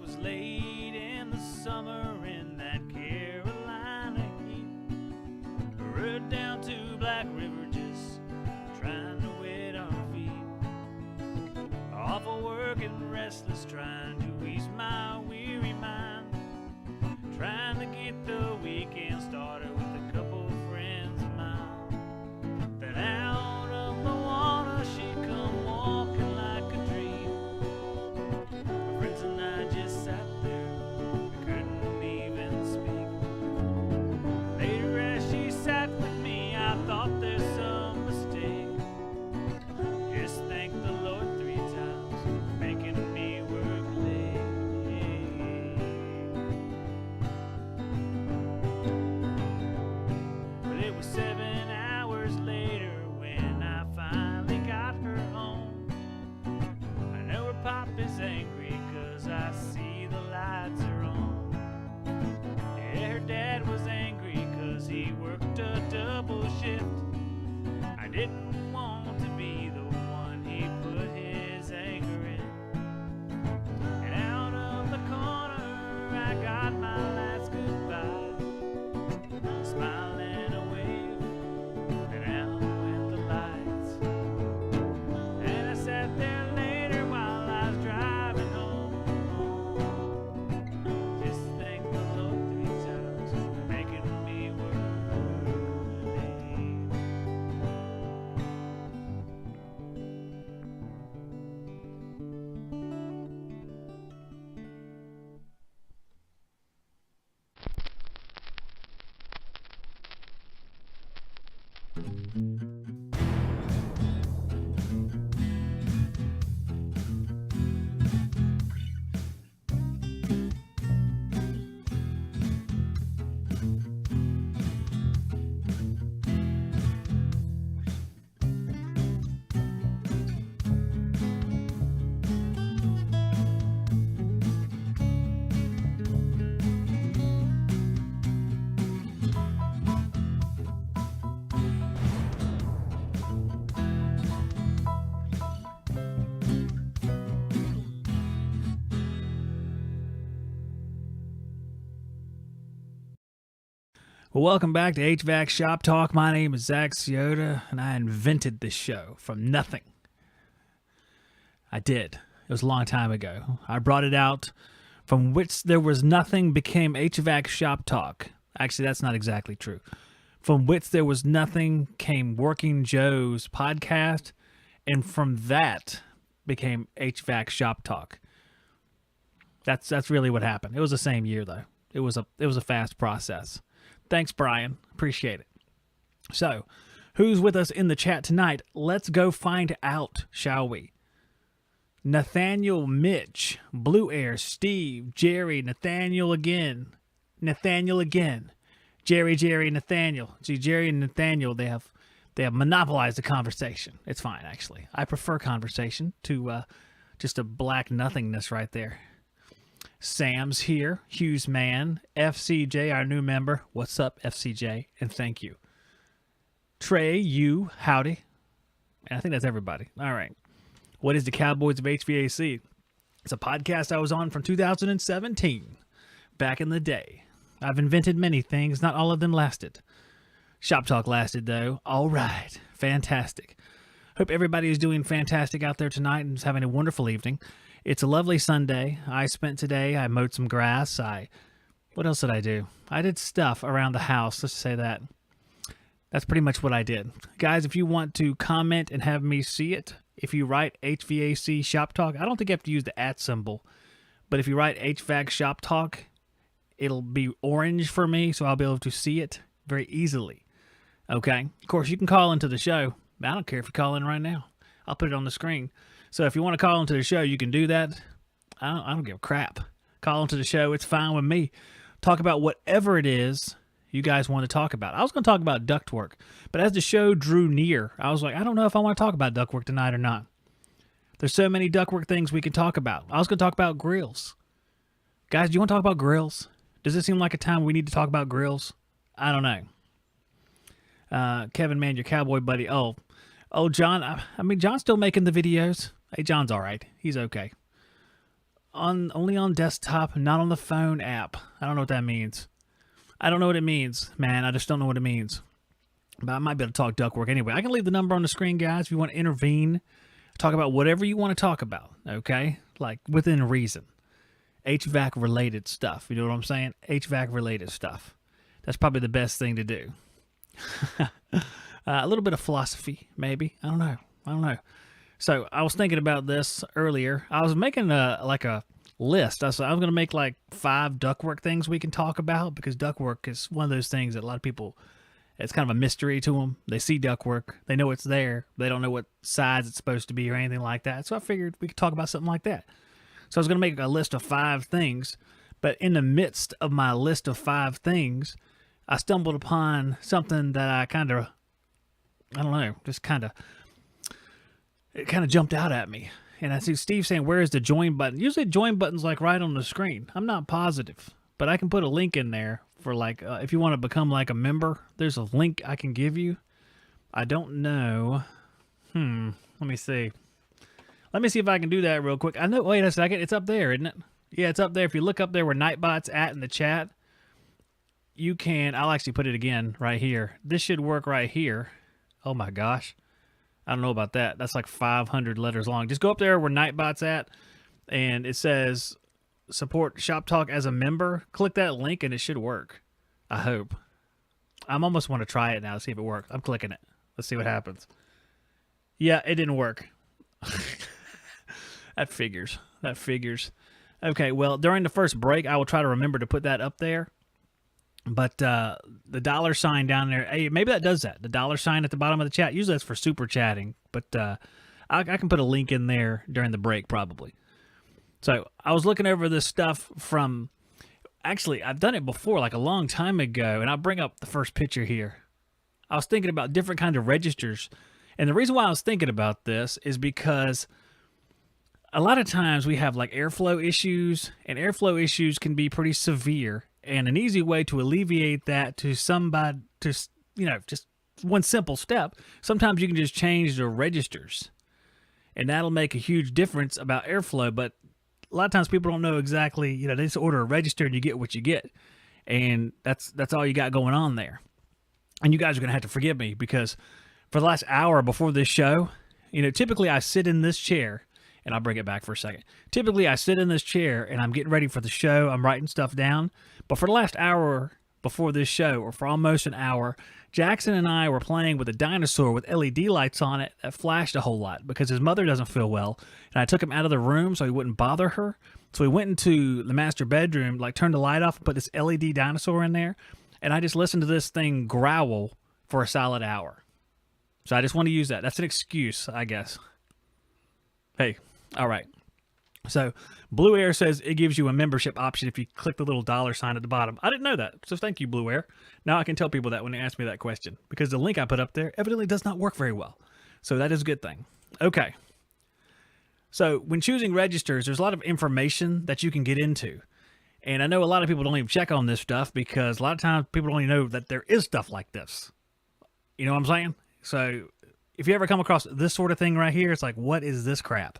was late in the summer in that Carolina heat. Rode down to Black River just trying to wet our feet. Off of work and restless, trying to ease my weary mind. Trying to get the weekend started with a couple friends of mine. Then out of the water she come walking like a dream. My friends and I just sat there, we couldn't even speak. Later as she sat with me, I thought there's some mistake. Just thank the Lord 3 times for making me work late. But it was 7 hours later when I finally got her home. I know her pop is angry 'cause I see the lights are on. Yeah, her dad was angry 'cause he worked a double shift. I didn't want to be the one he put his anger in. And out of the corner I got my last goodbye. Smile and a wave, and out went the lights. And I sat there later while I was driving home. Just thank the Lord 3 times for making me work late. Well, welcome back to HVAC Shop Talk. My name is Zach Ciota, and I invented this show from nothing. I did. It was a long time ago. I brought it out. From which there was nothing became HVAC Shop Talk. Actually, that's not exactly true. From which there was nothing came Working Joe's podcast, and from that became HVAC Shop Talk. That's really what happened. It was the same year though. It was a fast process. Thanks, Brian. Appreciate it. So, who's with us in the chat tonight? Let's go find out, shall we? Nathaniel, Mitch, Blue Air, Steve, Jerry, Nathaniel again, Jerry, Nathaniel. See, Jerry and Nathaniel, they have monopolized the conversation. It's fine, actually. I prefer conversation to just a black nothingness right there. Sam's here. Hughes Man. FCJ, our new member. What's up, FCJ? And thank you. Trey, you, howdy. And I think that's everybody. All right. What is the Cowboys of HVAC? It's a podcast I was on from 2017. Back in the day. I've invented many things. Not all of them lasted. Shop Talk lasted, though. All right. Fantastic. Hope everybody is doing fantastic out there tonight and is having a wonderful evening. It's a lovely Sunday. I mowed some grass. What else did I do? I did stuff around the house. Let's say that. That's pretty much what I did. Guys, if you want to comment and have me see it, if you write HVAC Shop Talk, I don't think you have to use the @ symbol, but if you write HVAC Shop Talk, it'll be orange for me, so I'll be able to see it very easily. Okay? Of course, you can call into the show. I don't care if you call in right now. I'll put it on the screen. So if you want to call into the show, you can do that. I don't give a crap. Call into the show. It's fine with me. Talk about whatever it is you guys want to talk about. I was going to talk about ductwork, but as the show drew near, I was like, I don't know if I want to talk about ductwork tonight or not. There's so many ductwork things we can talk about. I was going to talk about grills. Guys, do you want to talk about grills? Does it seem like a time we need to talk about grills? I don't know. Kevin, man, your cowboy buddy. Oh, John. I mean, John's still making the videos. Hey, John's all right. He's okay. only on desktop, not on the phone app. I don't know what that means. I don't know what it means, man. I just don't know what it means. But I might be able to talk ductwork anyway. I can leave the number on the screen, guys, if you want to intervene. Talk about whatever you want to talk about, okay? Like, within reason. HVAC-related stuff. You know what I'm saying? HVAC-related stuff. That's probably the best thing to do. A little bit of philosophy, maybe. I don't know. So I was thinking about this earlier. I was making a list. I was going to make like 5 ductwork things we can talk about, because ductwork is one of those things that a lot of people, it's kind of a mystery to them. They see ductwork. They know it's there. They don't know what size it's supposed to be or anything like that. So I figured we could talk about something like that. So I was going to make a list of 5 things, but in the midst of my list of 5 things, I stumbled upon something that I kind of, it kind of jumped out at me. And I see Steve saying, where's the join button? Usually join button's like right on the screen. I'm not positive, but I can put a link in there for like, if you want to become like a member, there's a link I can give you. I don't know. Let me see. Let me see if I can do that real quick. I know, wait a second. It's up there, isn't it? Yeah, it's up there. If you look up there where Nightbot's at in the chat, you can, I'll actually put it again right here. This should work right here. Oh my gosh. I don't know about that. That's like 500 letters long. Just go up there where Nightbot's at, and it says support Shop Talk as a member. Click that link, and it should work. I hope. I'm almost want to try it now to see if it works. I'm clicking it. Let's see what happens. Yeah, it didn't work. That figures. Okay, well, during the first break, I will try to remember to put that up there. But the $sign down there, hey, maybe that does that. The $sign at the bottom of the chat, usually that's for super chatting. But I can put a link in there during the break probably. So I was looking over this stuff from, actually, I've done it before, like a long time ago. And I'll bring up the first picture here. I was thinking about different kind of registers. And the reason why I was thinking about this is because a lot of times we have like airflow issues, and airflow issues can be pretty severe. And an easy way to alleviate that to somebody, just one simple step, sometimes you can just change the registers. And that'll make a huge difference about airflow. But a lot of times people don't know exactly, they just order a register and you get what you get. And that's all you got going on there. And you guys are going to have to forgive me, because for the last hour before this show, typically I sit in this chair, and I'll bring it back for a second. Typically I sit in this chair and I'm getting ready for the show. I'm writing stuff down. But for the last hour before this show, or for almost an hour, Jackson and I were playing with a dinosaur with LED lights on it that flashed a whole lot because his mother doesn't feel well. And I took him out of the room so he wouldn't bother her. So we went into the master bedroom, turned the light off and put this LED dinosaur in there. And I just listened to this thing growl for a solid hour. So I just want to use that. That's an excuse, I guess. Hey, all right. So Blue Air says it gives you a membership option if you click the little $sign at the bottom. I didn't know that. So thank you, Blue Air. Now I can tell people that when they ask me that question, because the link I put up there evidently does not work very well. So that is a good thing. Okay. So when choosing registers, there's a lot of information that you can get into. And I know a lot of people don't even check on this stuff, because a lot of times people don't even know that there is stuff like this. You know what I'm saying? So if you ever come across this sort of thing right here, it's like, what is this crap?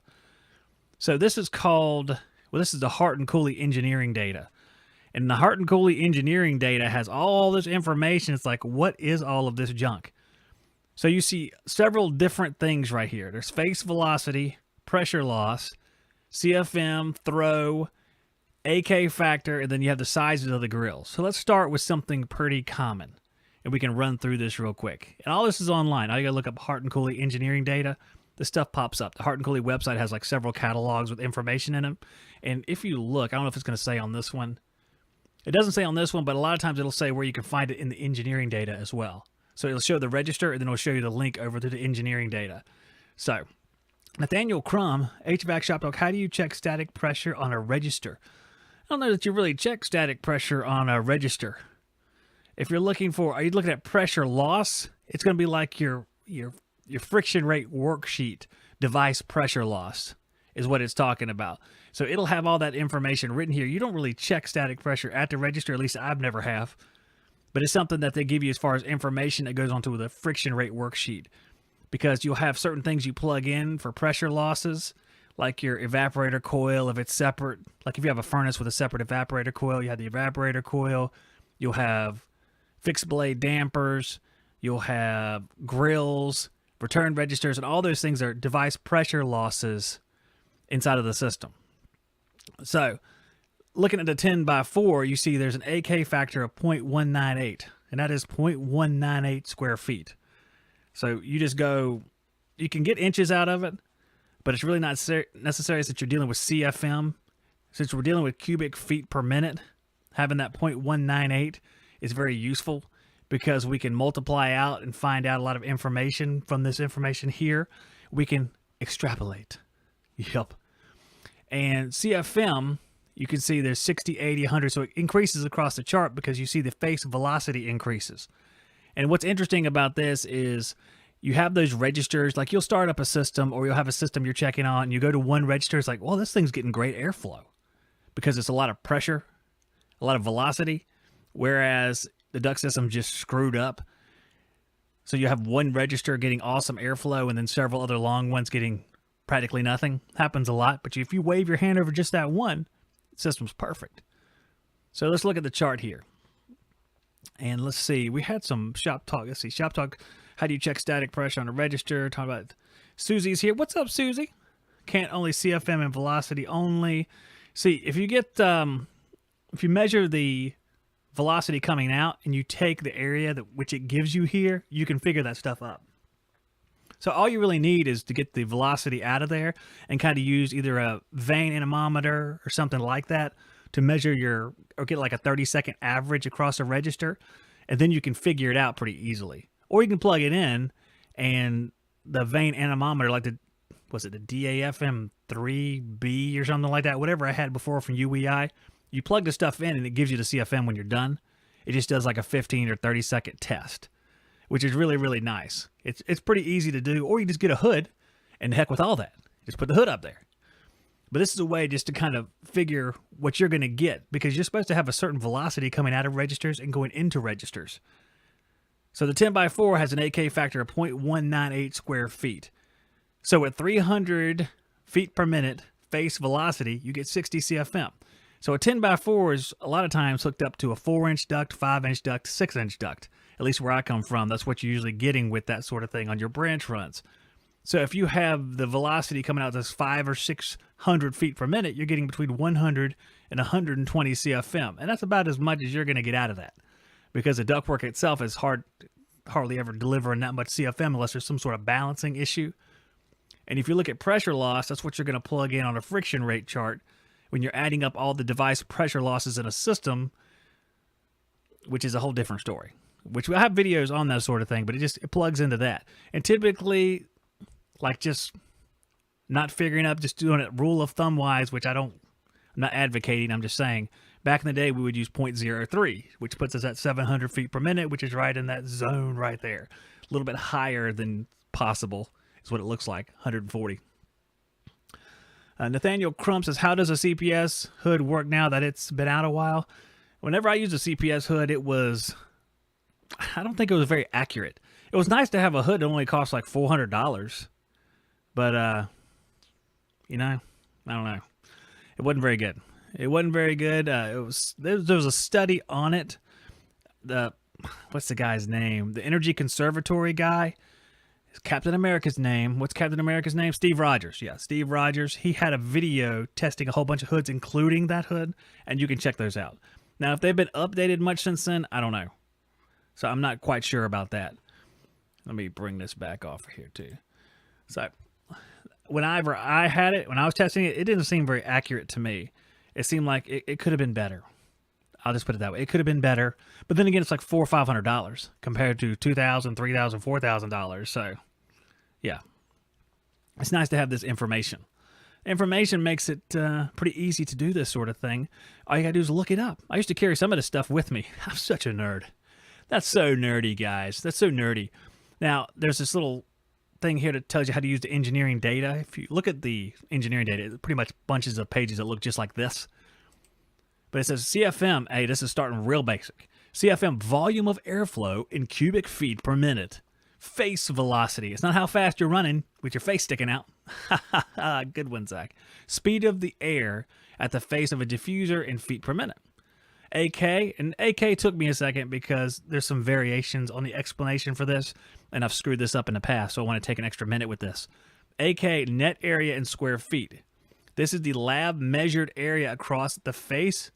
So this is called, this is the Hart and Cooley engineering data. And the Hart and Cooley engineering data has all this information. It's like, what is all of this junk? So you see several different things right here. There's face velocity, pressure loss, CFM, throw, AK factor, and then you have the sizes of the grills. So let's start with something pretty common, and we can run through this real quick. And all this is online. All you gotta look up Hart and Cooley engineering data. This stuff pops up. The Hart and Cooley website has like several catalogs with information in them. And if you look, I don't know if it's going to say on this one. It doesn't say on this one, but a lot of times it'll say where you can find it in the engineering data as well. So it'll show the register, and then it'll show you the link over to the engineering data. So, Nathaniel Crum, HVAC Shop Talk, how do you check static pressure on a register? I don't know that you really check static pressure on a register. If you're looking for, are you looking at pressure loss? It's going to be like your friction rate worksheet, device pressure loss is what it's talking about. So it'll have all that information written here. You don't really check static pressure at the register, at least I've never have. But it's something that they give you as far as information that goes onto the friction rate worksheet. Because you'll have certain things you plug in for pressure losses. like your evaporator coil, if it's separate, like if you have a furnace with a separate evaporator coil, you have the evaporator coil, you'll have fixed blade dampers, you'll have grills, return registers, and all those things are device pressure losses inside of the system. So looking at the 10x4, you see there's an AK factor of 0.198, and that is 0.198 square feet. So you just go, you can get inches out of it, but it's really not necessary since you're dealing with CFM. Since we're dealing with cubic feet per minute, having that 0.198 is very useful because we can multiply out and find out a lot of information from this information here. We can extrapolate. Yep. And CFM, you can see there's 60, 80, 100, so it increases across the chart because you see the face velocity increases. And what's interesting about this is you have those registers, like you'll start up a system or you'll have a system you're checking on and you go to one register, it's like, well, this thing's getting great airflow because it's a lot of pressure, a lot of velocity, whereas the duct system just screwed up. So you have one register getting awesome airflow and then several other long ones getting practically nothing. Happens a lot, but if you wave your hand over just that one, the system's perfect. So let's look at the chart here. And let's see, we had some shop talk. Let's see, shop talk. How do you check static pressure on a register? Talk about Susie's here. What's up, Susie? Can't only CFM and velocity only. See, if you get, if you measure the velocity coming out and you take the area that which it gives you here, you can figure that stuff up. So all you really need is to get the velocity out of there and kind of use either a vane anemometer or something like that to measure your, or get like a 30-second average across a register, and then you can figure it out pretty easily. Or you can plug it in and the vane anemometer, like the, was it the DAFM3B or something like that, whatever I had before from UEI, you plug the stuff in and it gives you the CFM when you're done. It just does like a 15 or 30-second test, which is really, really nice. It's pretty easy to do, or you just get a hood and heck with all that. Just put the hood up there. But this is a way just to kind of figure what you're going to get because you're supposed to have a certain velocity coming out of registers and going into registers. So the 10x4 has an AK factor of 0.198 square feet. So at 300 feet per minute face velocity, you get 60 CFM. So a 10x4 is a lot of times hooked up to a 4-inch duct, 5-inch duct, 6-inch duct. At least where I come from, that's what you're usually getting with that sort of thing on your branch runs. So if you have the velocity coming out that's 500 or 600 feet per minute, you're getting between 100 and 120 CFM. And that's about as much as you're going to get out of that. Because the ductwork itself is hardly ever delivering that much CFM unless there's some sort of balancing issue. And if you look at pressure loss, that's what you're going to plug in on a friction rate chart when you're adding up all the device pressure losses in a system, which is a whole different story. Which I have videos on that sort of thing, but it plugs into that. And typically, like just not figuring up, just doing it rule of thumb wise, which I'm not advocating, I'm just saying, back in the day, we would use 0.03, which puts us at 700 feet per minute, which is right in that zone right there. A little bit higher than possible is what it looks like, 140. Nathaniel Crump says, how does a CPS hood work now that it's been out a while? Whenever I used a CPS hood, I don't think it was very accurate. It was nice to have a hood that only cost like $400, but, I don't know. It wasn't very good. It wasn't very good. There was a study on it. What's the guy's name? The Energy Conservatory guy. It's Captain America's name. What's Captain America's name? Steve Rogers. Yeah, Steve Rogers. He had a video testing a whole bunch of hoods, including that hood, and you can check those out. Now, if they've been updated much since then, I don't know. So I'm not quite sure about that. Let me bring this back off here too. So whenever I had it, when I was testing it, it didn't seem very accurate to me. It seemed like it could have been better. I'll just put it that way. It could have been better. But then again, it's like $400 or $500 compared to $2,000, $3,000, $4,000. So yeah, it's nice to have this information. Information makes it pretty easy to do this sort of thing. All you gotta do is look it up. I used to carry some of this stuff with me. I'm such a nerd. That's so nerdy, guys. That's so nerdy. Now, there's this little thing here that tells you how to use the engineering data. If you look at the engineering data, it pretty much bunches of pages that look just like this. But it says CFM, hey, this is starting real basic. CFM, volume of airflow in cubic feet per minute. face velocity. It's not how fast you're running with your face sticking out. Good one, Zach. Speed of the air at the face of a diffuser in feet per minute. AK, and AK took me a second because there's some variations on the explanation for this, and I've screwed this up in the past, so I want to take an extra minute with this. AK, net area in square feet. This is the lab measured area across the face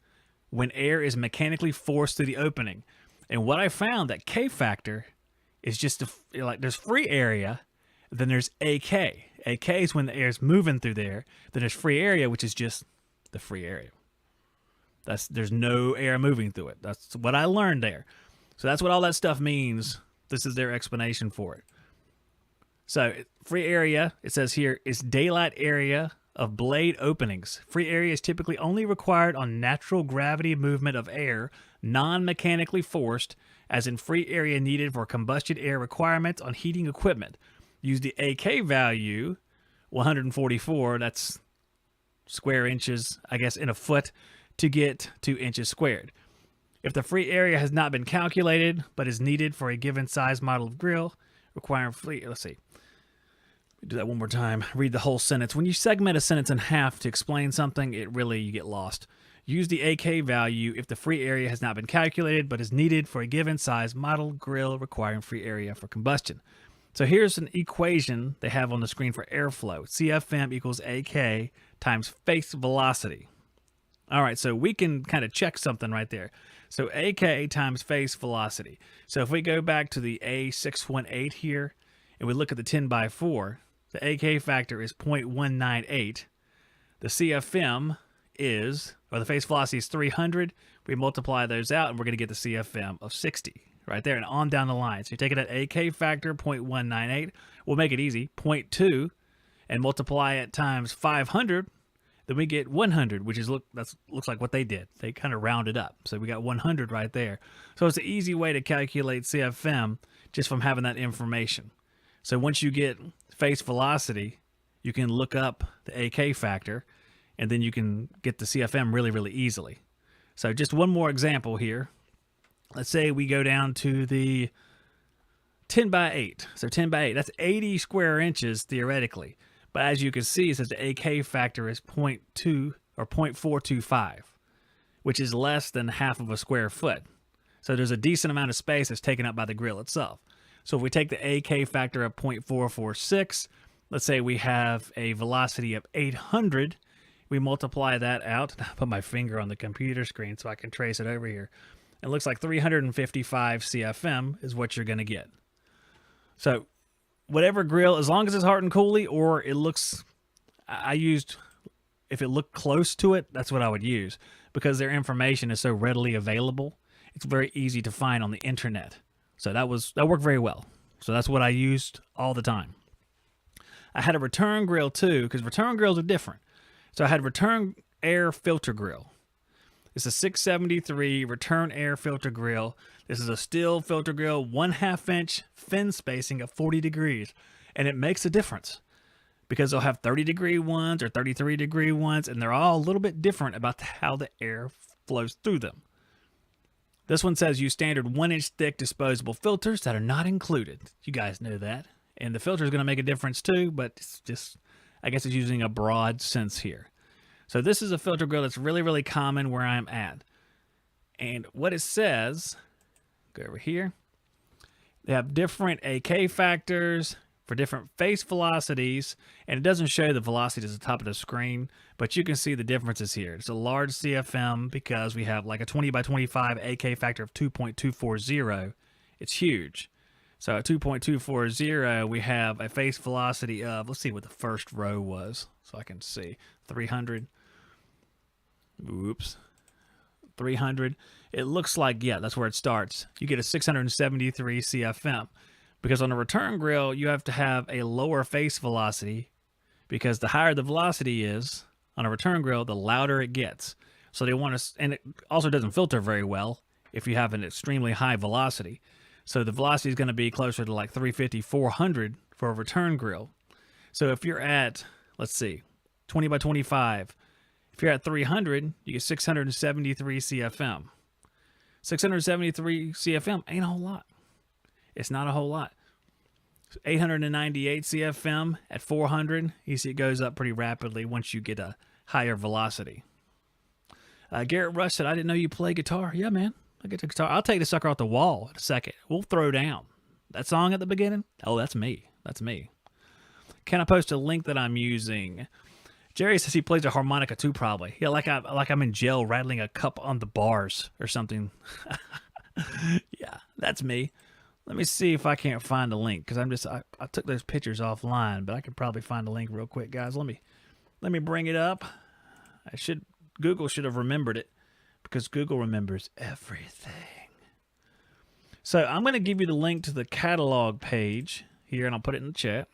when air is mechanically forced through the opening. And what I found, that K factor is just like there's free area, then there's AK. AK is when the air is moving through there. Then there's free area, which is just the free area. There's no air moving through it. That's what I learned there. So that's what all that stuff means. This is their explanation for it. So free area, it says here, is daylight area of blade openings. Free area is typically only required on natural gravity movement of air, non-mechanically forced, as in free area needed for combustion air requirements on heating equipment. Use the AK value, 144, that's square inches, I guess, in a foot, to get 2 inches squared. If the free area has not been calculated, but is needed for a given size model of grill, requiring free, let's see. Do that one more time. Read the whole sentence. When you segment a sentence in half to explain something, you get lost. Use the AK value if the free area has not been calculated, but is needed for a given size model grill requiring free area for combustion. So here's an equation they have on the screen for airflow. CFM equals AK times face velocity. All right, so we can kind of check something right there. So AK times face velocity. So if we go back to the A618 here, and we look at the 10x4, the AK factor is 0.198. The CFM is, or the face velocity is 300. We multiply those out, and we're going to get the CFM of 60 right there, and on down the line. So you take it at AK factor, 0.198. We'll make it easy, 0.2, and multiply it times 500. Then we get 100, which is looks like what they did. They kind of rounded up. So we got 100 right there. So it's an easy way to calculate CFM just from having that information. So once you get face velocity, you can look up the AK factor, and then you can get the CFM really, really easily. So just one more example here. Let's say we go down to the 10x8. So 10x8, that's 80 square inches theoretically. But as you can see, it says the AK factor is 0.2 or 0.425, which is less than half of a square foot. So there's a decent amount of space that's taken up by the grill itself. So if we take the AK factor of 0.446, let's say we have a velocity of 800, we multiply that out. I put my finger on the computer screen so I can trace it over here. It looks like 355 CFM is what you're going to get. So whatever grill, as long as it's hot and coolie, or it looks, if it looked close to it, that's what I would use, because their information is so readily available. It's very easy to find on the internet. So that worked very well. So that's what I used all the time. I had a return grill too, because return grills are different. So I had return air filter grill. It's a 673 return air filter grill. This is a steel filter grill, 1/2 inch fin spacing of 40 degrees. And it makes a difference because they'll have 30-degree ones or 33-degree ones, and they're all a little bit different about how the air flows through them. This one says use standard 1-inch thick disposable filters that are not included. You guys know that. And the filter is going to make a difference too, but it's just, I guess it's using a broad sense here. So this is a filter grill that's really, really common where I'm at. And what it says, go over here, they have different AK factors for different face velocities, and it doesn't show the velocity at the top of the screen, but you can see the differences here. It's a large CFM because we have like a 20x25 AK factor of 2.240. It's huge. So at 2.240, we have a face velocity of, let's see what the first row was so I can see, 300. Oops. 300. It looks like, yeah, that's where it starts. You get a 673 CFM because on a return grill, you have to have a lower face velocity because the higher the velocity is on a return grill, the louder it gets. So they want to, and it also doesn't filter very well if you have an extremely high velocity. So the velocity is going to be closer to like 350, 400 for a return grill. So if you're at, let's see, 20x25, if you're at 300, you get 673 CFM. 673 CFM ain't a whole lot. It's not a whole lot. 898 CFM at 400. You see it goes up pretty rapidly once you get a higher velocity. Garrett Rush said, I didn't know you play guitar. Yeah, man. I get the guitar. I'll take the sucker off the wall in a second. We'll throw down. That song at the beginning? Oh, that's me. That's me. Can I post a link that I'm using? Jerry says he plays a harmonica too, probably. Yeah, like I'm in jail rattling a cup on the bars or something. Yeah, that's me. Let me see if I can't find a link, because I took those pictures offline, but I could probably find a link real quick, guys. Let me bring it up. Google should have remembered it, because Google remembers everything. So I'm going to give you the link to the catalog page here, and I'll put it in the chat.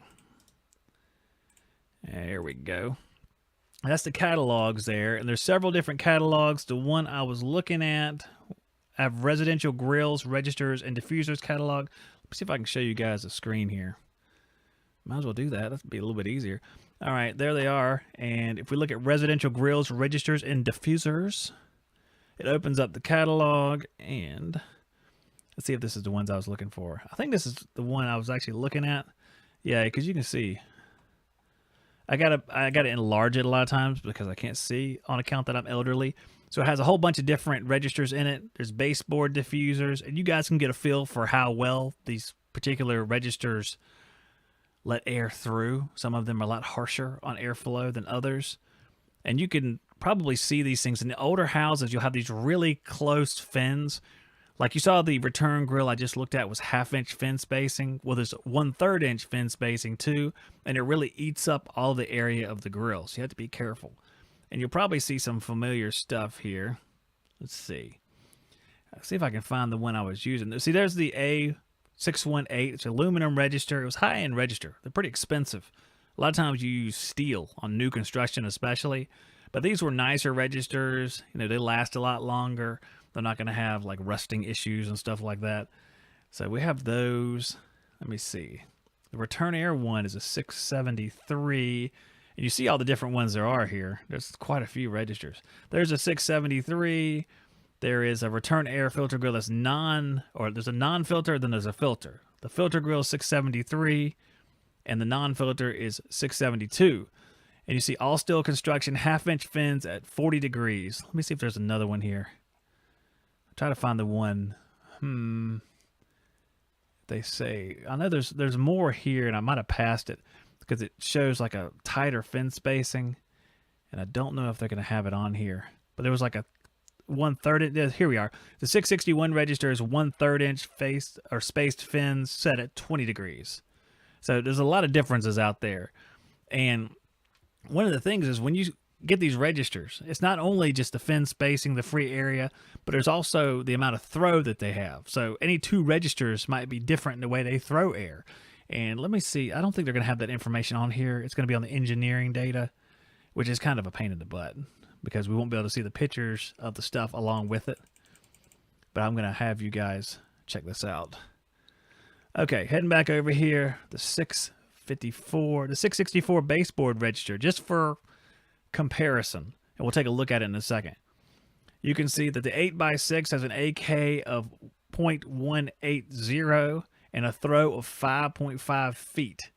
There we go. That's the catalogs there, and there's several different catalogs. The one I was looking at, I have residential grills, registers, and diffusers catalog. Let me see if I can show you guys a screen here. Might as well do that. That'd be a little bit easier. All right, there they are. And if we look at residential grills, registers, and diffusers, it opens up the catalog, and let's see if this is the ones I was looking for. I think this is the one I was actually looking at. Yeah, because you can see. I gotta enlarge it a lot of times because I can't see on account that I'm elderly. So it has a whole bunch of different registers in it. There's baseboard diffusers, and you guys can get a feel for how well these particular registers let air through. Some of them are a lot harsher on airflow than others. And you can probably see these things in the older houses. You'll have these really close fins. Like you saw the return grill I just looked at was 1/2-inch fin spacing. Well, there's 1/3 inch fin spacing too, and it really eats up all the area of the grill. So you have to be careful. And you'll probably see some familiar stuff here. Let's see. Let's see if I can find the one I was using. See, there's the A618. It's an aluminum register. It was high-end register. They're pretty expensive. A lot of times you use steel on new construction especially. But these were nicer registers. You know, they last a lot longer. They're not going to have like rusting issues and stuff like that. So we have those. Let me see. The return air one is a 673. And you see all the different ones there are here. There's quite a few registers. There's a 673. There is a return air filter grill that's there's a non-filter, then there's a filter. The filter grill is 673, and the non-filter is 672. And you see all steel construction, 1/2-inch fins at 40 degrees. Let me see if there's another one here. Try to find the one. They say, I know there's more here, and I might have passed it because it shows like a tighter fin spacing, and I don't know if they're going to have it on here. But there was like a 1/3. Here we are. The 661 register is 1/3 inch spaced fins set at 20 degrees. So there's a lot of differences out there. And one of the things is when you get these registers, it's not only just the fin spacing, the free area, but there's also the amount of throw that they have. So any two registers might be different in the way they throw air. And let me see. I don't think they're going to have that information on here. It's going to be on the engineering data, which is kind of a pain in the butt because we won't be able to see the pictures of the stuff along with it. But I'm going to have you guys check this out. Okay, heading back over here, the 664 baseboard register, just for comparison, and we'll take a look at it in a second. You can see that the 8x6 has an AK of 0.180 and a throw of 5.5 feet.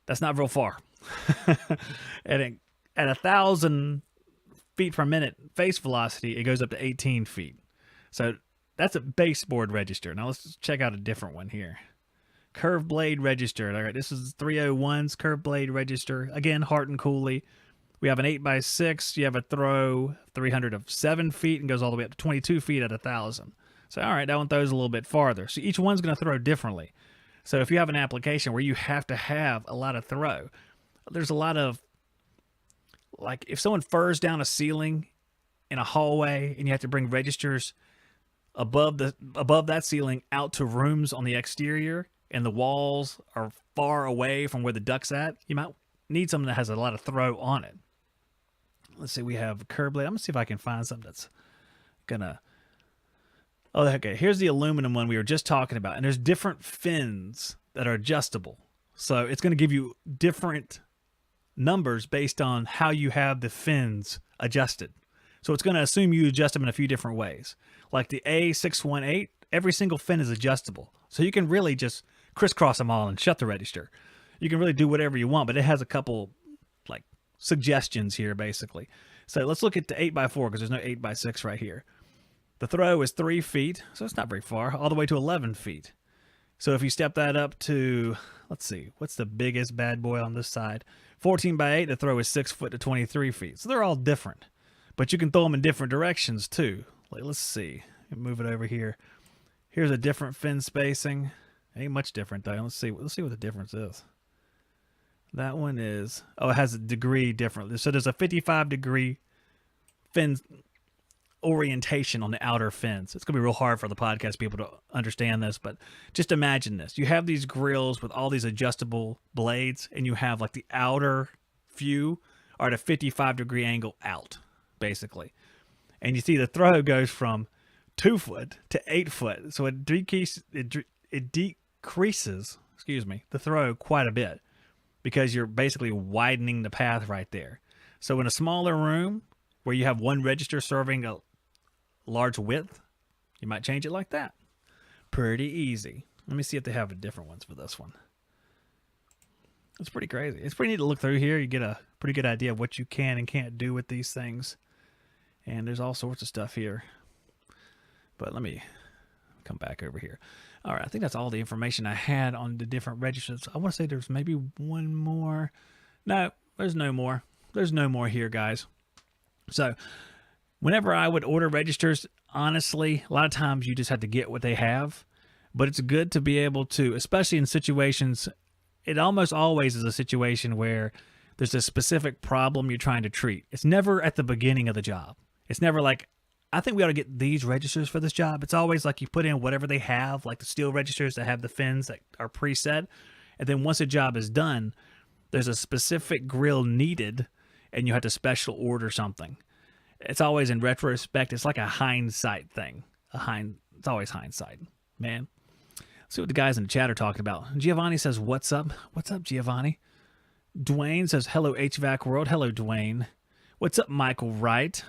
That's not real far. And at 1,000 feet per minute face velocity, it goes up to 18 feet. So that's a baseboard register. Now let's check out a different one here. Curved blade register. All right, this is 301's curved blade register. Again, Hart and Cooley. We have an 8x6. You have a throw 300 of 7 feet and goes all the way up to 22 feet at 1,000. So, all right, that one throws a little bit farther. So each one's going to throw differently. So if you have an application where you have to have a lot of throw, there's a lot of, like if someone furs down a ceiling in a hallway and you have to bring registers above that ceiling out to rooms on the exterior and the walls are far away from where the duct's at, you might need something that has a lot of throw on it. Let's see, we have a curb blade. I'm going to see if I can find something that's going to... Oh, okay, here's the aluminum one we were just talking about. And there's different fins that are adjustable. So it's going to give you different numbers based on how you have the fins adjusted. So it's going to assume you adjust them in a few different ways. Like the A618, every single fin is adjustable. So you can really just crisscross them all and shut the register. You can really do whatever you want, but it has a couple like suggestions here basically. So let's look at the 8x4 because there's no 8x6 right here. The throw is 3 feet, so it's not very far, all the way to 11 feet. So if you step that up to, let's see, what's the biggest bad boy on this side? 14x8, the throw is 6 foot to 23 feet. So they're all different, but you can throw them in different directions too. Like, let's see, move it over here. Here's a different fin spacing. Ain't much different though. Let's see what the difference is. That one is, oh, it has a degree different. So there's a 55-degree fin orientation on the outer fins. It's gonna be real hard for the podcast people to understand this, but just imagine this. You have these grills with all these adjustable blades, and you have like the outer few are at a 55-degree angle out, basically. And you see the throw goes from 2 foot to 8 foot. So it decreases, the throw quite a bit because you're basically widening the path right there. So in a smaller room where you have one register serving a large width, you might change it like that. Pretty easy. Let me see if they have different ones for this one. It's pretty crazy. It's pretty neat to look through here. You get a pretty good idea of what you can and can't do with these things. And there's all sorts of stuff here. But let me come back over here. All right, I think that's all the information I had on the different registers. I want to say there's maybe one more. No, there's no more. There's no more here, guys. So whenever I would order registers, honestly, a lot of times you just have to get what they have. But it's good to be able to, especially in situations, it almost always is a situation where there's a specific problem you're trying to treat. It's never at the beginning of the job. It's never like, I think we ought to get these registers for this job. It's always like you put in whatever they have, like the steel registers that have the fins that are preset. And then once a job is done, there's a specific grill needed and you have to special order something. It's always in retrospect. It's like a hindsight thing. It's always hindsight, man. Let's see what the guys in the chat are talking about. Giovanni says, what's up? What's up, Giovanni? Dwayne says, hello, HVAC world. Hello, Dwayne. What's up, Michael Wright?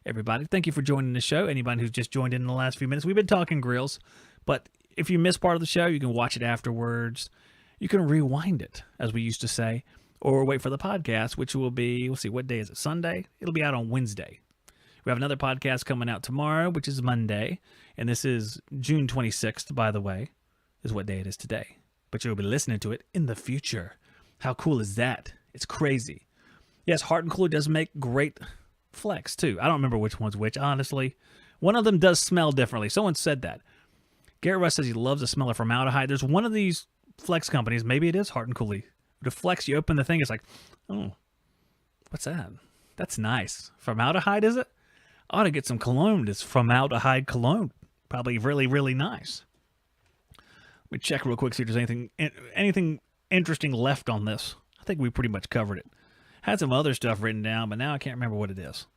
Everybody, thank you for joining the show. Anybody who's just joined in the last few minutes, we've been talking grills, but if you miss part of the show, you can watch it afterwards. You can rewind it, as we used to say, or wait for the podcast, which will be, we'll see, what day is it? Sunday? It'll be out on Wednesday. We have another podcast coming out tomorrow, which is Monday, and this is June 26th, by the way, is what day it is today. But you'll be listening to it in the future. How cool is that? It's crazy. Yes, Heart and Cooler does make great flex too. I don't remember which one's which, honestly. One of them does smell differently. Someone said that. Garrett Russ says he loves the smell of formaldehyde. There's one of these flex companies, maybe it is Heart and Cooler. The flex, you open the thing, it's like, oh, what's that? That's nice. Formaldehyde, is it? I ought to get some cologne. This formaldehyde cologne. Probably really, really nice. Let me check real quick, see if there's anything interesting left on this. I think we pretty much covered it. Had some other stuff written down, but now I can't remember what it is.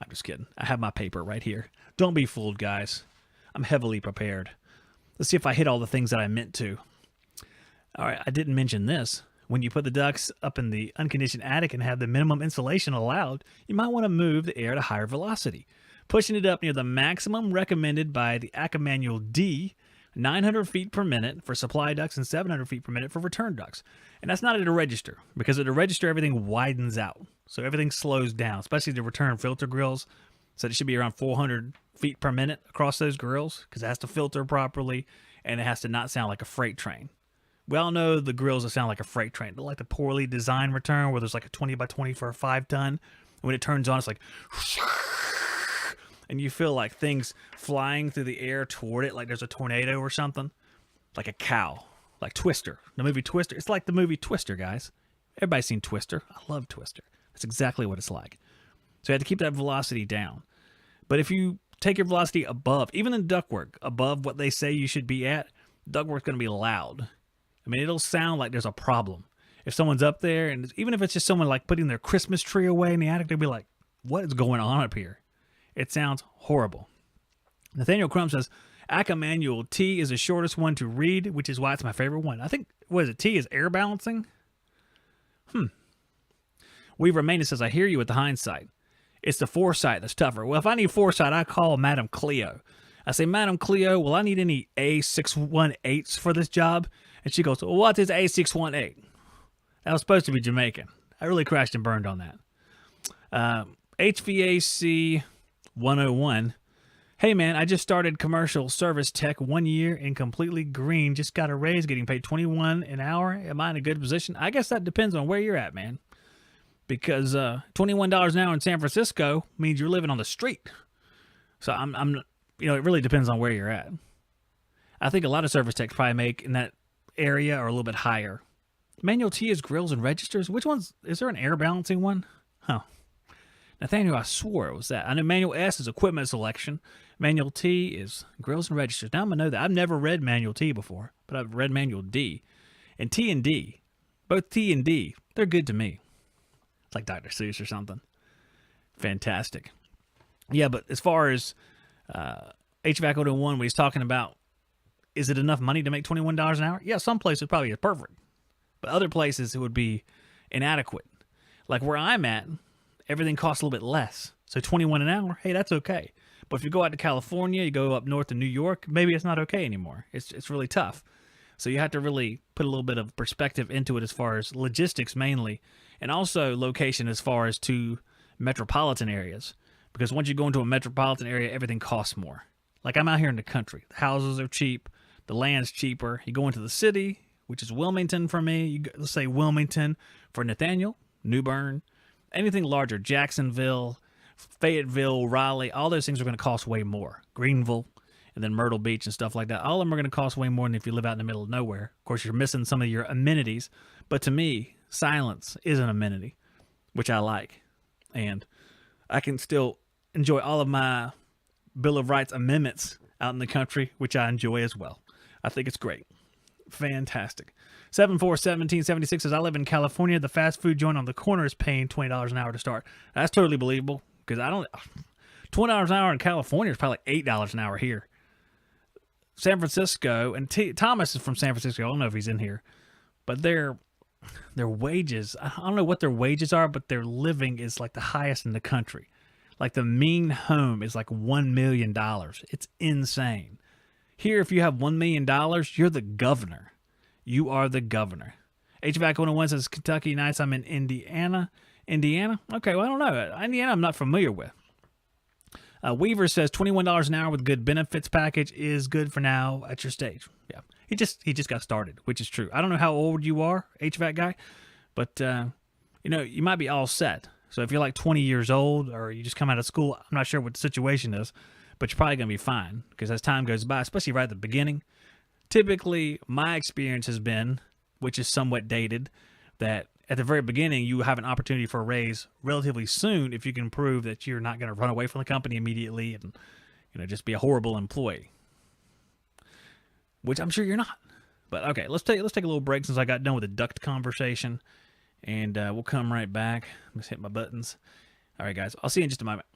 I'm just kidding. I have my paper right here. Don't be fooled, guys. I'm heavily prepared. Let's see if I hit all the things that I meant to. All right, I didn't mention this. When you put the ducts up in the unconditioned attic and have the minimum insulation allowed, you might want to move the air to higher velocity, pushing it up near the maximum recommended by the ACA Manual D, 900 feet per minute for supply ducts and 700 feet per minute for return ducts. And that's not at a register, because at a register, everything widens out. So everything slows down, especially the return filter grills. So it should be around 400 feet per minute across those grills, because it has to filter properly, and it has to not sound like a freight train. We all know the grills that sound like a freight train. They're like the poorly designed return, where there's like a 20 by 20 for a 5-ton. When it turns on, it's like, and you feel like things flying through the air toward it, like there's a tornado or something, like a cow, like Twister, the movie Twister. It's like the movie Twister, guys. Everybody's seen Twister. I love Twister. That's exactly what it's like. So you have to keep that velocity down. But if you take your velocity above, even in ductwork, above what they say you should be at, ductwork's going to be loud. I mean, it'll sound like there's a problem. If someone's up there, and even if it's just someone like putting their Christmas tree away in the attic, they'll be like, what is going on up here? It sounds horrible. Nathaniel Crum says, ACA Manual T is the shortest one to read, which is why it's my favorite one. I think, what is it, T is air balancing? Weaver Maintenance says, I hear you with the hindsight. It's the foresight that's tougher. Well, if I need foresight, I call Madam Cleo. I say, Madam Cleo, will I need any A618s for this job? And she goes, well, what is A618? That was supposed to be Jamaican. I really crashed and burned on that. HVAC 101. Hey, man, I just started commercial service tech 1 year and completely green. Just got a raise, getting paid $21 an hour. Am I in a good position? I guess that depends on where you're at, man. Because $21 an hour in San Francisco means you're living on the street. So it really depends on where you're at. I think a lot of service techs probably make in that area or a little bit higher. Manual T is grills and registers. Which ones? Is there an air balancing one? Huh. Nathaniel, I swore it was that. I know Manual S is equipment selection. Manual T is grills and registers. Now I'm going to know that. I've never read Manual T before, but I've read Manual D. And T and D, both T and D, they're good to me. It's like Dr. Seuss or something. Fantastic. Yeah, but as far as HVAC 101, when he's talking about, is it enough money to make $21 an hour? Yeah, some places probably is perfect. But other places it would be inadequate. Like where I'm at, everything costs a little bit less. So $21 an hour, hey, that's okay. But if you go out to California, you go up north to New York, maybe it's not okay anymore. It's really tough. So you have to really put a little bit of perspective into it as far as logistics mainly, and also location as far as to metropolitan areas. Because once you go into a metropolitan area, everything costs more. Like I'm out here in the country. The houses are cheap. The land's cheaper. You go into the city, which is Wilmington for me. Let's say Wilmington. For Nathaniel, New Bern, anything larger, Jacksonville, Fayetteville, Raleigh, all those things are going to cost way more. Greenville, and then Myrtle Beach and stuff like that. All of them are going to cost way more than if you live out in the middle of nowhere. Of course, you're missing some of your amenities. But to me, silence is an amenity, which I like. And I can still enjoy all of my Bill of Rights amendments out in the country, which I enjoy as well. I think it's great. Fantastic. 741776 says, I live in California. The fast food joint on the corner is paying $20 an hour to start. That's totally believable because $20 an hour in California is probably like $8 an hour here. San Francisco, and Thomas is from San Francisco. I don't know if he's in here, but their wages, I don't know what their wages are, but their living is like the highest in the country. Like the mean home is like $1 million. It's insane. Here, if you have $1 million, you're the governor. You are the governor. HVAC 101 says, Kentucky, nice. I'm in Indiana. Indiana? Okay, well, I don't know. Indiana I'm not familiar with. Weaver says $21 an hour with good benefits package is good for now at your stage. Yeah, he just got started, which is true. I don't know how old you are, HVAC guy, but you might be all set. So if you're like 20 years old or you just come out of school, I'm not sure what the situation is, but you're probably going to be fine because as time goes by, especially right at the beginning, typically my experience has been, which is somewhat dated, that at the very beginning, you have an opportunity for a raise relatively soon if you can prove that you're not going to run away from the company immediately and just be a horrible employee, which I'm sure you're not. But okay, let's take a little break since I got done with the duct conversation, and we'll come right back. Let's hit my buttons. All right, guys, I'll see you in just a moment.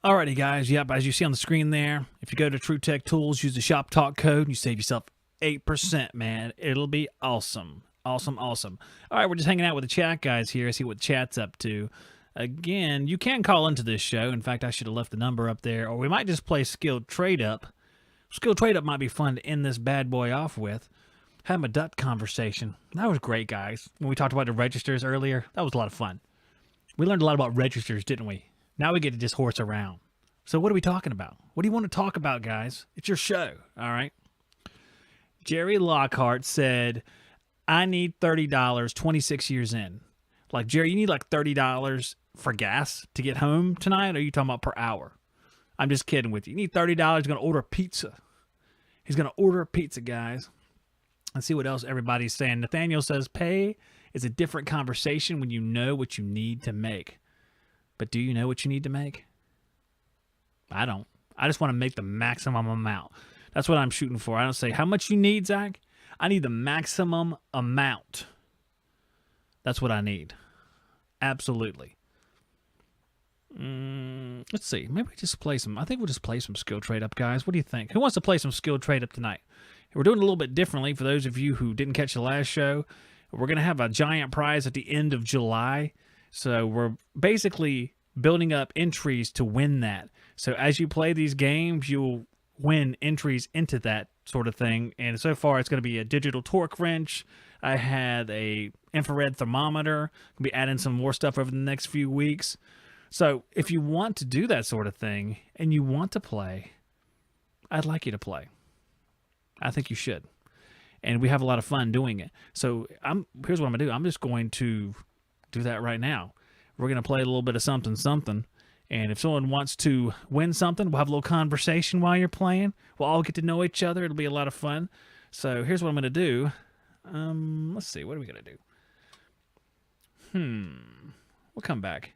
Alrighty, guys. Yep, as you see on the screen there, if you go to True Tech Tools, use the Shop Talk code, you save yourself 8%, man. It'll be awesome. Awesome, awesome. All right, we're just hanging out with the chat guys here. See what the chat's up to. Again, you can call into this show. In fact, I should have left the number up there, or we might just play Skilled Trade Up Skill trade up might be fun to end this bad boy off with. Have a duck conversation. That was great, guys. When we talked about the registers earlier, that was a lot of fun. We learned a lot about registers, didn't we? Now we get to just horse around. So what are we talking about? What do you want to talk about, guys? It's your show, all right? Jerry Lockhart said, I need $30 26 years in. Like, Jerry, you need like $30 for gas to get home tonight, or are you talking about per hour? I'm just kidding with you. You need $30. He's going to order pizza. He's going to order a pizza, guys. Let's see what else everybody's saying. Nathaniel says, pay is a different conversation when you know what you need to make. But do you know what you need to make? I don't. I just want to make the maximum amount. That's what I'm shooting for. I don't say, how much you need, Zach? I need the maximum amount. That's what I need. Absolutely. Let's see. Maybe we just play some. I think we'll just play some skill trade up, guys. What do you think? Who wants to play some skill trade up tonight? We're doing it a little bit differently for those of you who didn't catch the last show. We're going to have a giant prize at the end of July. So we're basically building up entries to win that. So as you play these games, you'll win entries into that sort of thing. And so far, it's going to be a digital torque wrench. I had a infrared thermometer. I'll be adding some more stuff over the next few weeks. So if you want to do that sort of thing and you want to play, I'd like you to play. I think you should. And we have a lot of fun doing it. So here's what I'm going to do. I'm just going to do that right now. We're going to play a little bit of something. And if someone wants to win something, we'll have a little conversation while you're playing. We'll all get to know each other. It'll be a lot of fun. So here's what I'm going to do. Let's see. What are we going to do? We'll come back.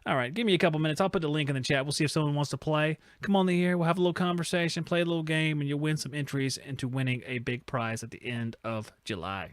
All right, give me a couple minutes. I'll put the link in the chat. We'll see if someone wants to play. Come on the air. We'll have a little conversation, play a little game, and you'll win some entries into winning a big prize at the end of July.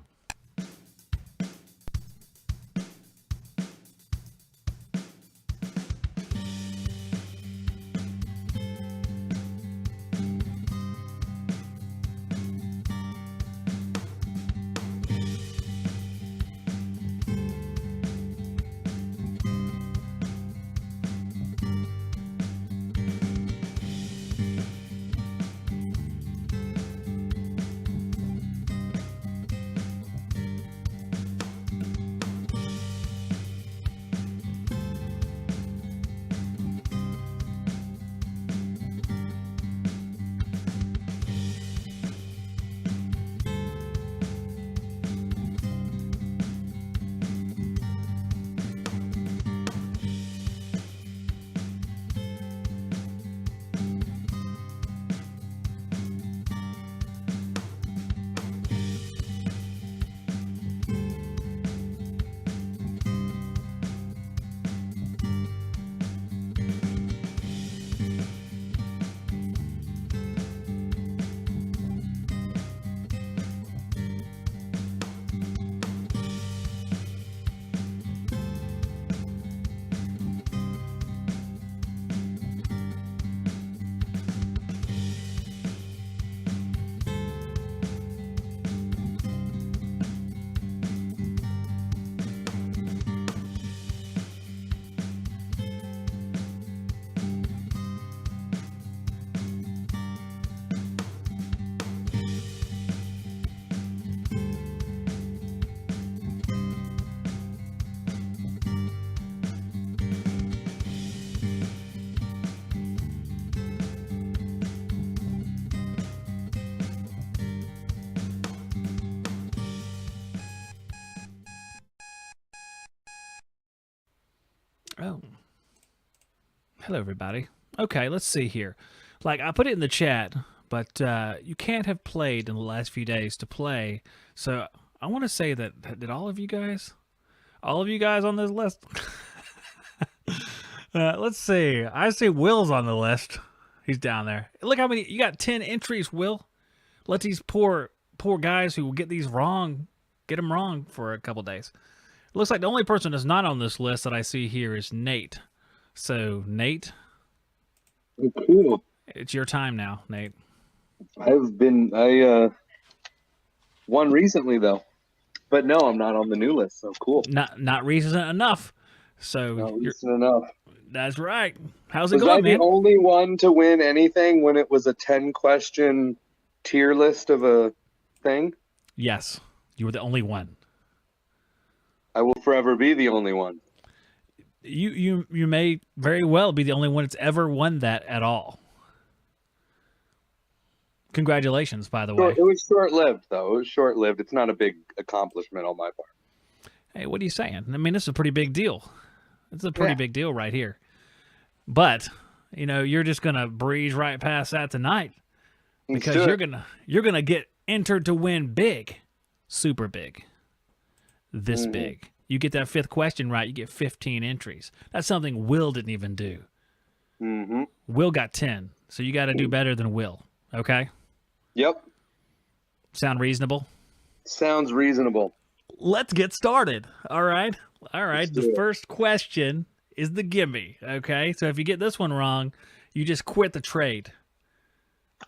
Oh. Hello, everybody. Okay, let's see here. Like, I put it in the chat, but you can't have played in the last few days to play. So I want to say that, did all of you guys on this list? Let's see. I see Will's on the list. He's down there. Look how many, you got 10 entries, Will. Let these poor guys who will get these wrong, get them wrong for a couple days. It looks like the only person that's not on this list that I see here is Nate. So, Nate. Oh, cool. It's your time now, Nate. I won recently though, but no, I'm not on the new list. So cool. Not recent enough. So not recent enough. That's right. How's it Was I going, the man? only one to win anything when it was a 10-question tier list of a thing? Yes, you were the only one. I will forever be the only one. You may very well be the only one that's ever won that at all. Congratulations, by the way. It was short-lived, though. It was short-lived. It's not a big accomplishment on my part. Hey, what are you saying? I mean, this is a pretty big deal. It's a pretty Yeah. big deal right here. But, you're just going to breeze right past that tonight Let's because do you're going to get entered to win big. Super big. This big. You get that fifth question right, you get 15 entries. That's something Will didn't even do. Mm-hmm. Will got 10, so you got to do better than Will, okay? Yep. Sound reasonable? Sounds reasonable. Let's get started. All right. Let's do The it. first question is the gimme. Okay. So if you get this one wrong, you just quit the trade.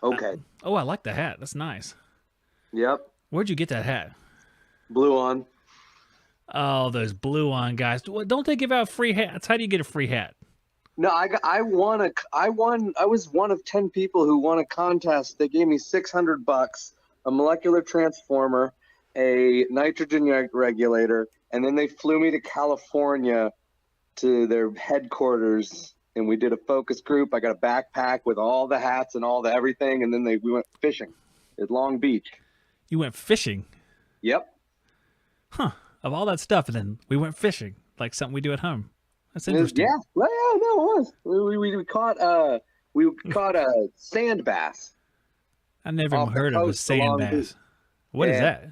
Okay. Oh, I like the hat. That's nice. Yep. Where'd you get that hat? Blue on. Oh, those blue on guys. Don't they give out free hats? How do you get a free hat? No, I won. I was one of 10 people who won a contest. They gave me $600, a molecular transformer, a nitrogen regulator, and then they flew me to California to their headquarters, and we did a focus group. I got a backpack with all the hats and all the everything, and then we went fishing at Long Beach. You went fishing. Yep. Huh. Of all that stuff, and then we went fishing, like something we do at home. That's Yeah. interesting. Well, yeah, no, it was. We caught a sand bass. I never even Off the heard of a coast sand along bass. the- What is Yeah.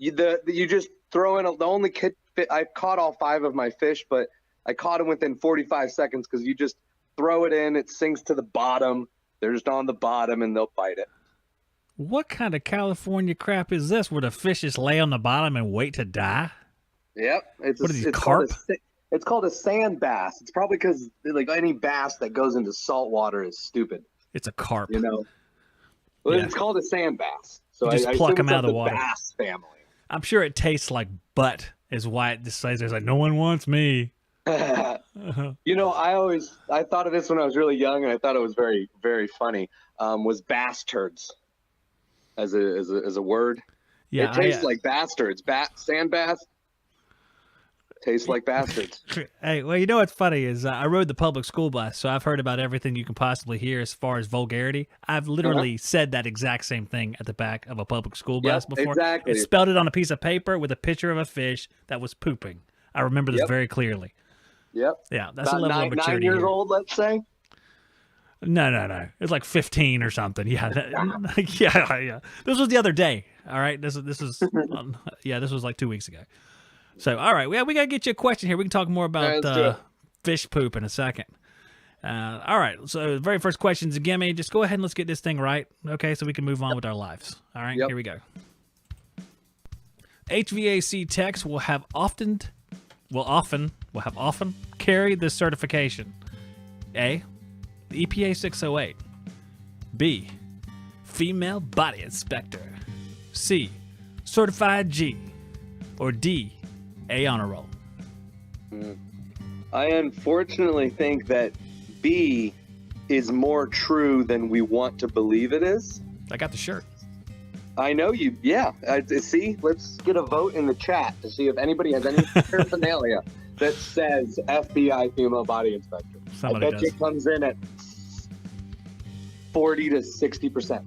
that? You just throw in the only kid. I caught all 5 of my fish, but I caught them within 45 seconds because you just throw it in, it sinks to the bottom. They're just on the bottom, and they'll bite it. What kind of California crap is this where the fish just lay on the bottom and wait to die? Yep. What are these, it's carp? It's called a sand bass. It's probably because like any bass that goes into salt water is stupid. It's a carp. Well, Yeah. it's called a sand bass. So You just I pluck assume them it's out of the the water. bass family. I'm sure it tastes like butt, is why it just says there's like, no one wants me. I thought of this when I was really young, and I thought it was very, very funny. Was bass turds as a word? Yeah, It tastes like bastards. Sand bass tastes like bastards. Hey, well, you know what's funny is I rode the public school bus, so I've heard about everything you can possibly hear as far as vulgarity. I've literally said that exact same thing at the back of a public school bus before. Exactly. It spelled it on a piece of paper with a picture of a fish that was pooping. I remember this very clearly. Yep. Yeah, that's About a level of 9 maturity. years here. old, let's say. No. It's like 15 or something. Yeah, yeah. This was the other day. All right, this is this was like 2 weeks ago. So, all right, we gotta get you a question here. We can talk more about Let's do it. fish poop in a second. All right, so the very first question is a gimme. Just go ahead and let's get this thing right, okay? So we can move on with our lives. All right, Yep. Here we go. HVAC techs will often carry this certification. A, the EPA 608. B, female body inspector. C, certified G. Or D, A honor roll. I unfortunately think that B is more true than we want to believe it is. I got the shirt. I know you. Yeah. See, let's get a vote in the chat to see if anybody has any paraphernalia that says FBI female body inspector. Somebody I bet does. it comes in at 40 to 60%.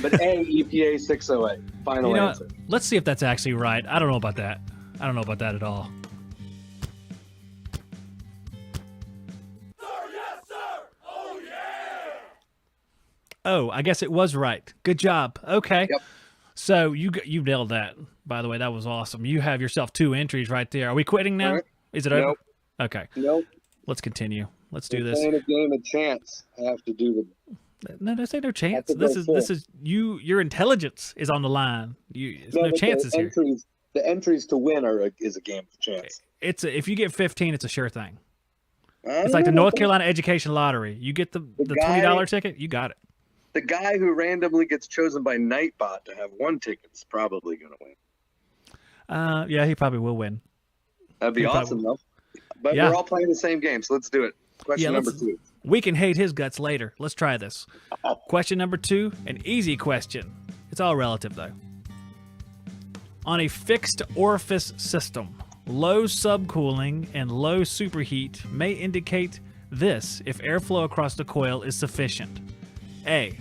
But A, EPA 608. Final You know, answer. let's see if that's actually right. I don't know about that. I don't know about that at all. Oh, I guess it was right. Good job. Okay. Yep. So you nailed that. By the way, that was awesome. You have yourself 2 entries right there. Are we quitting now? All right. Is it over? Nope. Okay. Nope. Let's continue. Let's do We're this. playing a game of chance. I have to do No, there's no chance. That's a This go is full. this is you. Your intelligence is on the line. There's no but chances here. The entries to win is a game of chance. If you get 15, it's a sure thing. It's like the North Carolina Education Lottery. You get the guy- $20 ticket, you got it. The guy who randomly gets chosen by Nightbot to have 1 ticket is probably going to win. Yeah, he probably will win. That'd be He probably awesome, though. But Yeah. we're all playing the same game, so let's do it. Question number 2. We can hate his guts later. Let's try this. Question number 2, an easy question. It's all relative, though. On a fixed orifice system, low subcooling and low superheat may indicate this if airflow across the coil is sufficient. A.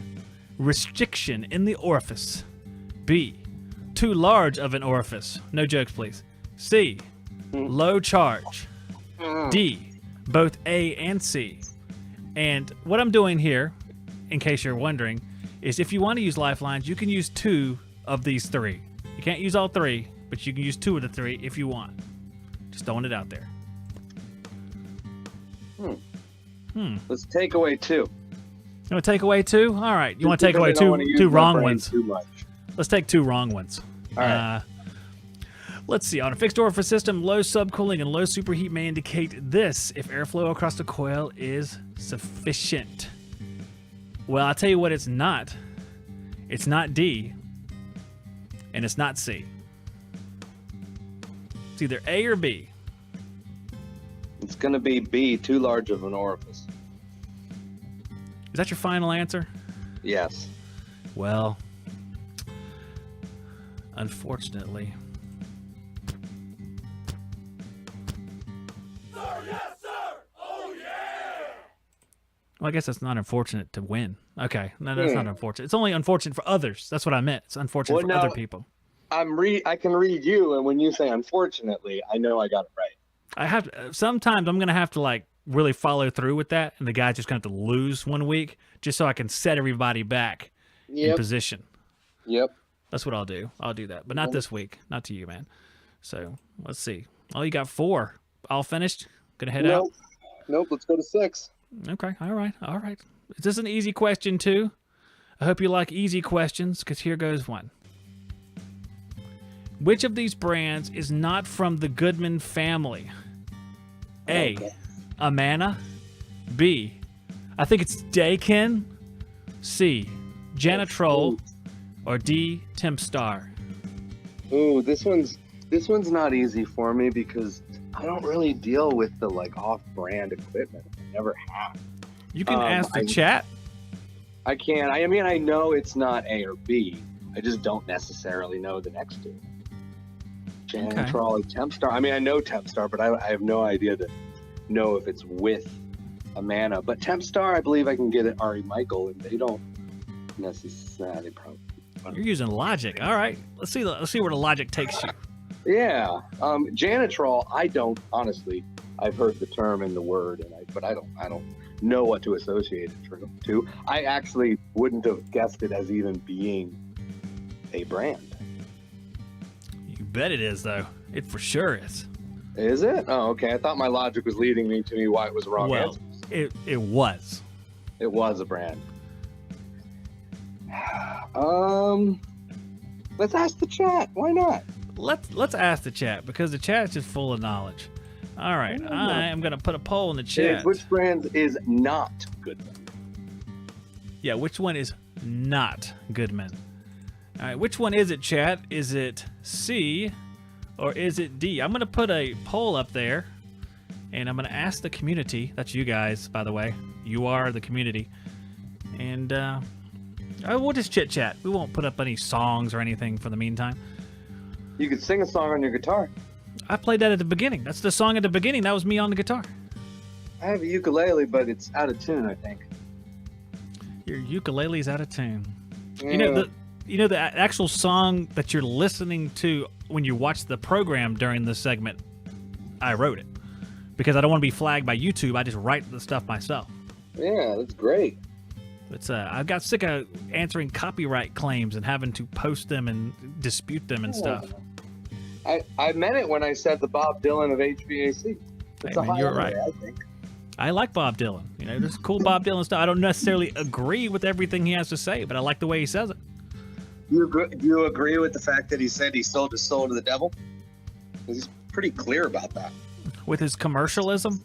Restriction in the orifice. B. Too large of an orifice. No jokes, please. C. Low charge. D. Both A and C. And what I'm doing here, in case you're wondering, is if you want to use lifelines, you can use 2 of these 3. You can't use all 3, but you can use 2 of the 3 if you want. Just throwing it out there. Let's take away 2. You want to take away 2? All right. You want to take away two wrong ones? Too much. Let's take 2 wrong ones. All right. Let's see. On a fixed orifice system, low subcooling and low superheat may indicate this if airflow across the coil is sufficient. Well, I'll tell you what it's not. It's not D, and it's not C. It's either A or B. It's going to be B, too large of an orifice. Is that your final answer? Yes. Well, unfortunately. Sir, yes, sir! Oh, yeah! Well, I guess that's not unfortunate to win. Okay, no, that's not unfortunate. It's only unfortunate for others. That's what I meant. It's unfortunate for other people. I can read you, and when you say unfortunately, I know I got it right. I have to, sometimes I'm gonna have to like really follow through with that, and the guy's just gonna have to lose one week just so I can set everybody back in position. Yep. That's what I'll do. I'll do that, but not this week. Not to you, man. So let's see. Oh, you got 4. All finished. Gonna head out. Nope. Let's go to 6. Okay. All right. Is this an easy question too? I hope you like easy questions, because here goes one. Which of these brands is not from the Goodman family? A. Amana. B. I think it's Daikin. C. Janitrol. Or D. Tempstar. Ooh, this one's not easy for me because I don't really deal with the like off-brand equipment. I never have. You can ask the chat. I can. I mean, I know it's not A or B. I just don't necessarily know the next 2. Janitrol or Tempstar. I mean, I know Tempstar, but I have no idea to know if it's with Amana. But Tempstar, I believe I can get at Ari Michael, and they don't necessarily probably. You're using logic. All right. Let's see where the logic takes you. Yeah. Janitrol, I don't honestly. I've heard the term and the word, but I don't know what to associate it to. I actually wouldn't have guessed it as even being a brand. You bet it is, though. It for sure is. Is it? Oh, okay. I thought my logic was leading me to me why it was a wrong answer. It was. It was a brand. Let's ask the chat. Why not? Let's ask the chat, because the chat's just full of knowledge. All right, I am gonna put a poll in the chat. Which brand is not Goodman? Yeah, which one is not Goodman? All right, which one is it, chat? Is it C or is it D? I'm gonna put a poll up there, and I'm gonna ask the community. That's you guys, by the way. You are the community, and we'll just chit chat. We won't put up any songs or anything for the meantime. You could sing a song on your guitar. I played that at the beginning. That's the song at the beginning. That was me on the guitar. I have a ukulele, but it's out of tune, I think. Your ukulele's out of tune. Yeah. You know the actual song that you're listening to when you watch the program during this segment, I wrote it. Because I don't want to be flagged by YouTube, I just write the stuff myself. Yeah, that's great. It's I got sick of answering copyright claims and having to post them and dispute them and stuff. I meant it when I said the Bob Dylan of HVAC. Hey, man, you're right. I think. I like Bob Dylan. You know, there's cool Bob Dylan stuff. I don't necessarily agree with everything he has to say, but I like the way he says it. Do you agree with the fact that he said he sold his soul to the devil? He's pretty clear about that. With his commercialism?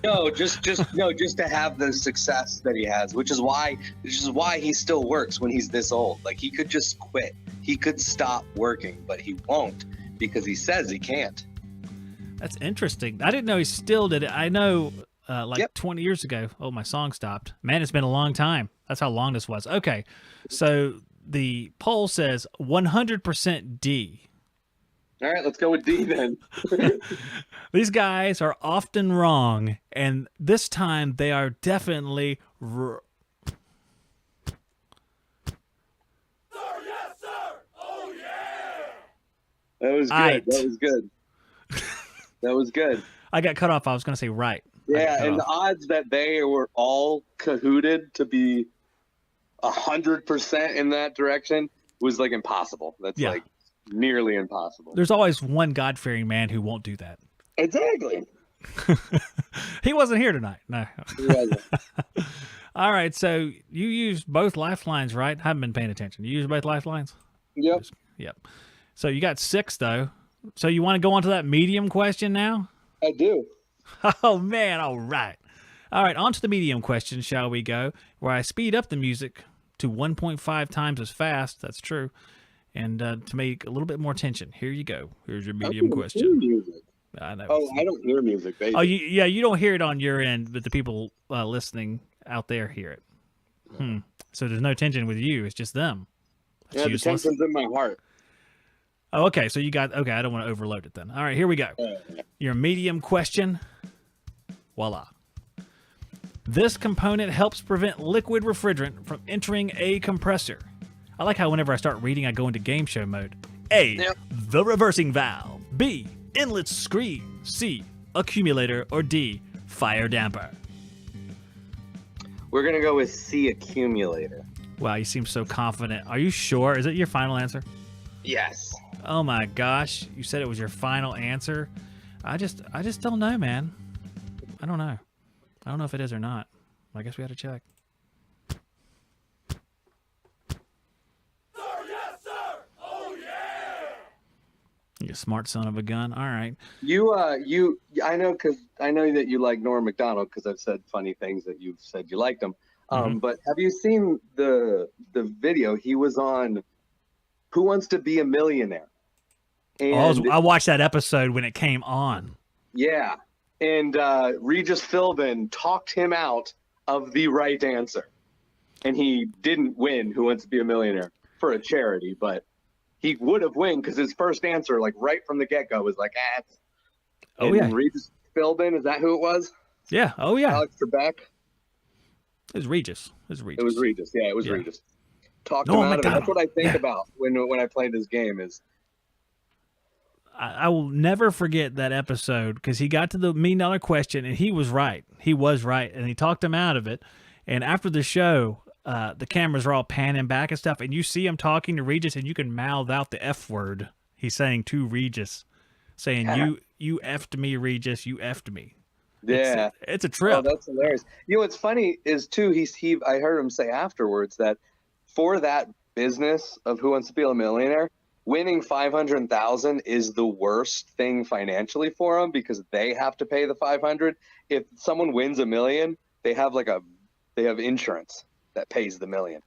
No, just to have the success that he has, which is why he still works when he's this old. Like, he could just quit. He could stop working, but he won't because he says he can't. That's interesting. I didn't know he still did it. I know like 20 years ago. Oh, my song stopped. Man, it's been a long time. That's how long this was. Okay, so the poll says 100% D. All right, let's go with D then. These guys are often wrong, and this time they are definitely Sir, yes, sir. Oh, yeah. That was good. Aight. That was good. That was good. I got cut off. I was going to say right. Yeah, and the odds that they were all cahooted to be 100% in that direction was like impossible. That's like nearly impossible. There's always one God-fearing man who won't do that. Exactly. He wasn't here tonight. No. He wasn't. All right, so you used both lifelines, right? I haven't been paying attention. You used both lifelines? Yep. Yep. So you got 6, though. So you want to go on to that medium question now? I do. Oh, man. All right. All right, on to the medium question, shall we go, where I speed up the music to 1.5 times as fast. That's true. And to make a little bit more tension. Here you go. Here's your medium question. Music. I know. Oh, I don't hear music. Baby. Oh, you don't hear it on your end, but the people listening out there hear it. So there's no tension with you. It's just them. That's the useless. tension's in my heart. Oh, okay. So okay. I don't want to overload it then. All right, here we go. Your medium question. Voila. This component helps prevent liquid refrigerant from entering a compressor. I like how whenever I start reading, I go into game show mode. A, the reversing valve. B, inlet screen. C, accumulator. Or D, fire damper. We're going to go with C, accumulator. Wow, you seem so confident. Are you sure? Is it your final answer? Yes. Oh my gosh, you said it was your final answer. I just don't know, man. I don't know. I don't know if it is or not. I guess we had to check. Sir, yes, sir. Oh, yeah. You smart son of a gun. All right. I know that you like Norm Macdonald because I've said funny things that you've said you liked him. But have you seen the video? He was on Who Wants to Be a Millionaire? And I watched that episode when it came on. yeah, and Regis Philbin talked him out of the right answer, and he didn't win Who Wants to Be a Millionaire for a charity, but he would have won because his first answer, like right from the get-go, was like, Oh yeah, Regis Philbin, is that who it was? Yeah. Oh yeah. Alex Trebek. It was Regis. It was Regis. Yeah, it was Regis. Talked Norm him out of it. Macdonald. That's what I think about when I play this game. Is I will never forget that episode because he got to the $1 million question and he was right. He was right, and he talked him out of it. And after the show, the cameras are all panning back and stuff, and you see him talking to Regis, and you can mouth out the F word he's saying to Regis, saying, you effed me, Regis, you effed me. yeah, It's a trip. Oh, that's hilarious. You know what's funny is too. I heard him say afterwards that for that business of Who Wants to Be a Millionaire, winning 500,000 is the worst thing financially for them because they have to pay the 500. If someone wins $1 million, they have insurance that pays the $1 million.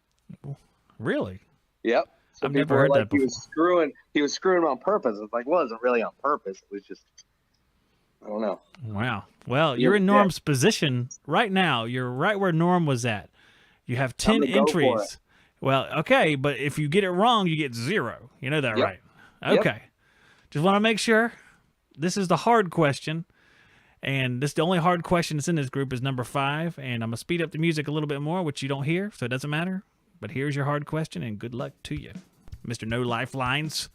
Really? Yep. So I've people never heard were that like, before. He was screwing on purpose. It's like, well, it wasn't really on purpose. It was just, I don't know. Wow. Well, you're in Norm's position right now. You're right where Norm was at. You have 10 entries. Well, okay, but if you get it wrong, you get 0. You know that, right? Okay. Just want to make sure. This is the hard question, and this the only hard question that's in this group is number 5, and I'm going to speed up the music a little bit more, which you don't hear, so it doesn't matter. But here's your hard question, and good luck to you, Mr. No Lifelines.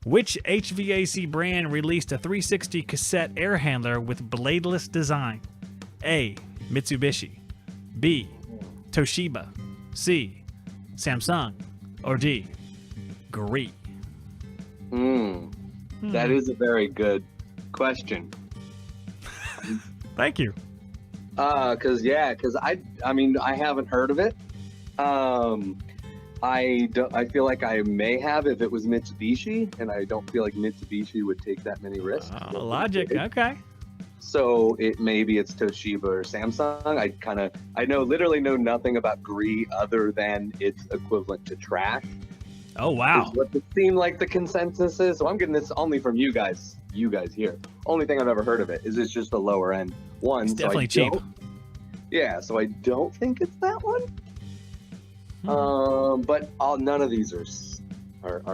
Which HVAC brand released a 360 cassette air handler with bladeless design? A, Mitsubishi. B, Toshiba. C, Samsung. Or D, Gree. That is a very good question. Thank you. Because I mean, I haven't heard of it. I feel like I may have if it was Mitsubishi, and I don't feel like Mitsubishi would take that many risks. Logic. Okay. So maybe it's Toshiba or Samsung. I literally know nothing about Gree other than it's equivalent to trash. Oh, Is wow. what it seemed like the consensus is. So I'm getting this only from you guys here. Only thing I've ever heard of it is it's just a lower end one. It's definitely cheap. Yeah, so I don't think it's that one. But none of these are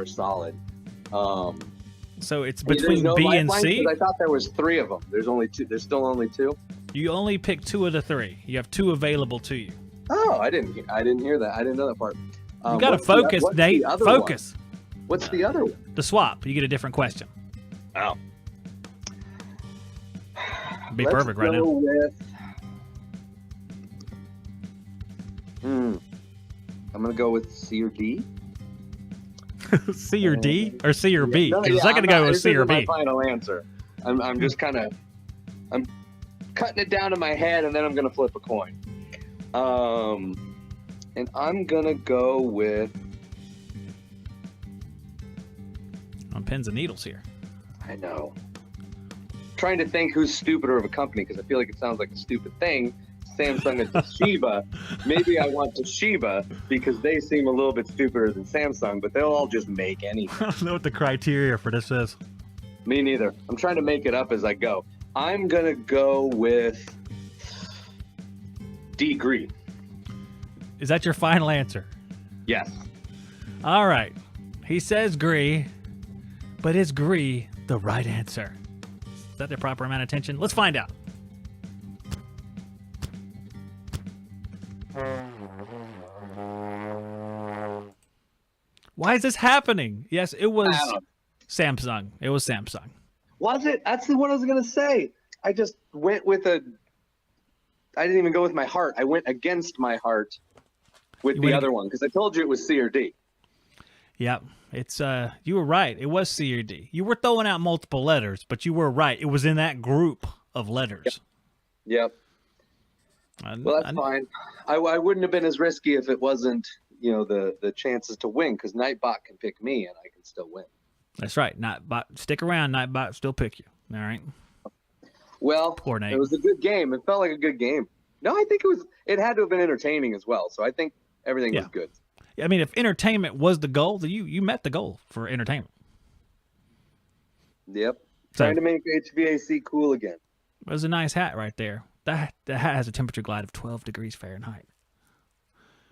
solid. So it's there's between no B and lifeline, C? 'cause I thought there was 3 of them. There's only 2. There's still only 2. You only pick 2 of the 3. You have 2 available to you. Oh, I didn't hear that. I didn't know that part. You got to focus, Nate. Focus. What's the other one? The swap. You get a different question. Oh. Be perfect right now. I'm gonna go with C or D. C or D or C or B? No, Because a second ago it was C or B. My final answer. I'm just kind of I'm cutting it down in my head, and then I'm gonna flip a coin. And I'm gonna go with. On pins and needles here. I know. Trying to think who's stupider of a company because I feel like it sounds like a stupid thing. Samsung and Toshiba. Maybe I want Toshiba because they seem a little bit stupider than Samsung, but they'll all just make anything. I don't know what the criteria for this is. Me neither. I'm trying to make it up as I go. I'm gonna go with D green. Is that your final answer? Yes. All right. He says gree, but is gree the right answer? Is that the proper amount of attention? Let's find out. Why is this happening? Yes, it was Samsung. It was Samsung. Was it? That's what I was gonna say. I just went with I didn't even go with my heart. I went against my heart with the other one because I told you it was C or D. Yep. It's you were right. It was C or D. You were throwing out multiple letters, but you were right. It was in that group of letters. Yep. Well, that's fine. I wouldn't have been as risky if it wasn't, the chances to win because Nightbot can pick me and I can still win. That's right. Nightbot, stick around. Nightbot still pick you. All right. Well, poor Nate. It was a good game. It felt like a good game. No, I think it had to have been entertaining as well. So I think everything was good. I mean, if entertainment was the goal, then you met the goal for entertainment. Yep. Trying to make HVAC cool again. It was a nice hat right there. That hat has a temperature glide of 12 degrees Fahrenheit.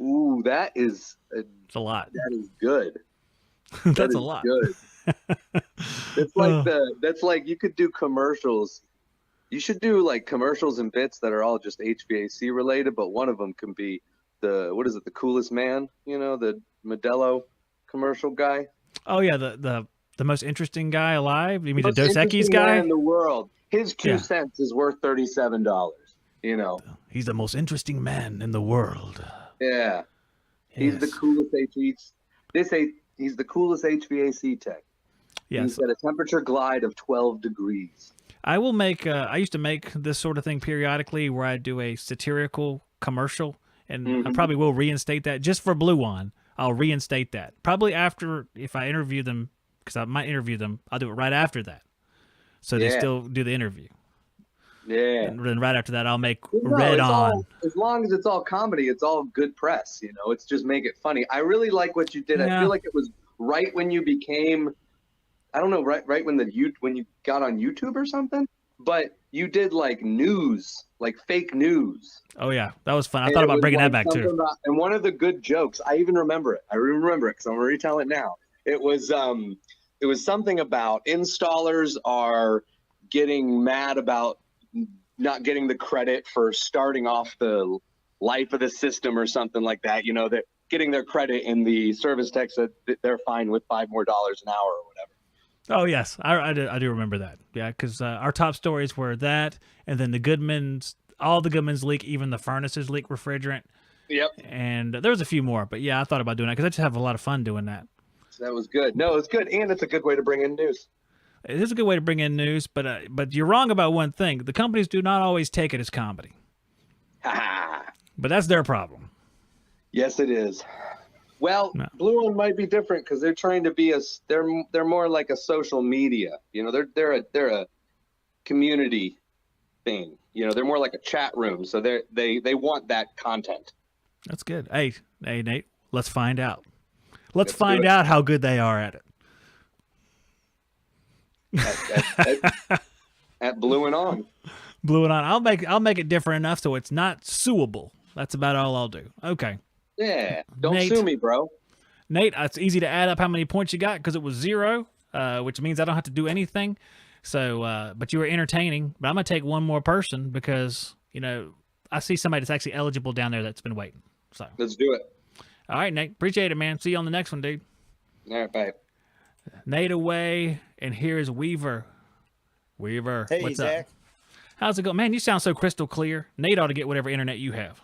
Ooh, it's a lot. That is good. That's a lot. Good. That's like you could do commercials. You should do like commercials and bits that are all just HVAC related, but one of them can be the coolest man, the Modelo commercial guy. Oh yeah, the most interesting guy alive. You mean the Dos Equis guy in the world? His 2 cents is worth $37. He's the most interesting man in the world. Yeah, he's the coolest he's the coolest HVAC tech. Yes. He's got a temperature glide of 12 degrees. I will make. I used to make this sort of thing periodically, where I do a satirical commercial, and I probably will reinstate that just for Blue One. I'll reinstate that probably after if I interview them, because I might interview them. I'll do it right after that, so they still do the interview. Yeah. And then right after that, I'll make Red On. As long as it's all comedy, it's all good press. It's just make it funny. I really like what you did. Yeah. I feel like it was right when you became, I don't know, right when when you got on YouTube or something. But you did like news, like fake news. Oh yeah, that was fun. I thought about bringing that back too. And one of the good jokes, I even remember it. I remember it because I'm gonna retell it now. It was something about installers are getting mad about not getting the credit for starting off the life of the system or something like that. They're getting their credit, and the service tech said that they're fine with $5 more an hour or whatever. Oh yes, I do remember that. Yeah, because our top stories were that, and then all the Goodmans leak, even the furnaces leak refrigerant. Yep. And there was a few more, but yeah, I thought about doing that because I just have a lot of fun doing that. That was good. No, it's good, and it's a good way to bring in news. It is a good way to bring in news, but you're wrong about one thing. The companies do not always take it as comedy. But that's their problem. Yes, it is. Well, no. Blue One might be different because they're trying to be they're more like a social media. They're a community thing. They're more like a chat room. So they want that content. That's good. Hey, Nate, let's find out. Let's do find it. out how good they are at it. At Blue and On. Blue it on. I'll make it different enough so it's not suable. That's about all I'll do. Okay. Yeah. Don't Nate. sue me, bro. Nate, it's easy to add up how many points you got because it was 0, which means I don't have to do anything. So, but you were entertaining. But I'm gonna take one more person because I see somebody that's actually eligible down there that's been waiting. So Let's do it. all right, Nate, appreciate it, man. See you on the next one, dude. All right, bye. Nate away, and here is Weaver. Weaver, Hey, what's Zach. up? How's it going, man? You sound so crystal clear. Nate ought to get whatever internet you have.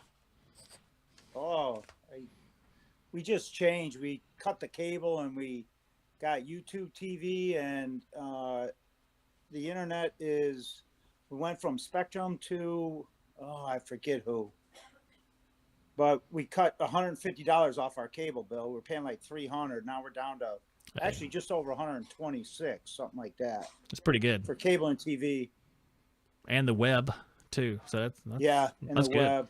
Oh, we just changed. We cut the cable and we got YouTube TV, and the internet is. We went from Spectrum to I forget who. But we cut $150 off our cable bill. We were paying like $300. Now we're down to actually just over 126, something like that, It's pretty good, for cable and TV. and the web too. So that's Yeah, and that's the good. web.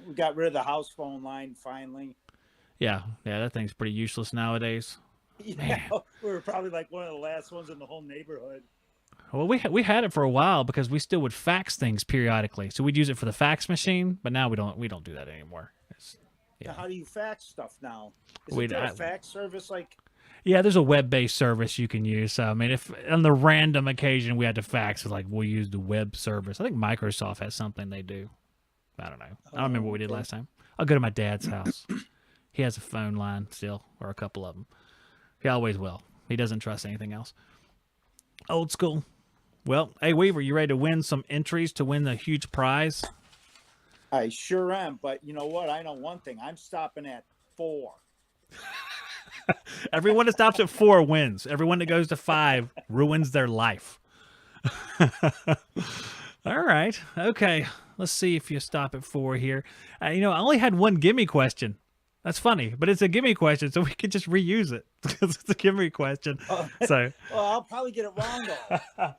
We got rid of the house phone line finally. Yeah, that thing's pretty useless nowadays. Yeah, we were probably like one of the last ones in the whole neighborhood. Well, we had it for a while because we still would fax things periodically, so we'd use it for the fax machine. But now we don't do that anymore. Yeah. Now, how do you fax stuff now? Is Wait, there a fax service like? Yeah, there's a web-based service you can use. So I mean, if on the random occasion we had to fax, it's like we'll use the web service. I think Microsoft has something they do. I don't know. I don't remember what we did last time. I'll go to my dad's house. He has a phone line still, or a couple of them. He always will. He doesn't trust anything else. Old school. Well, hey, Weaver, you ready to win some entries to win the huge prize? I sure am, but you know what? I know one thing. I'm stopping at 4. Everyone that stops at 4 wins. Everyone that goes to 5 ruins their life. All right. Okay. Let's see if you stop at 4 here. I only had one gimme question. That's funny, but it's a gimme question, so we could just reuse it because it's a gimme question. So, Well, I'll probably get it wrong though.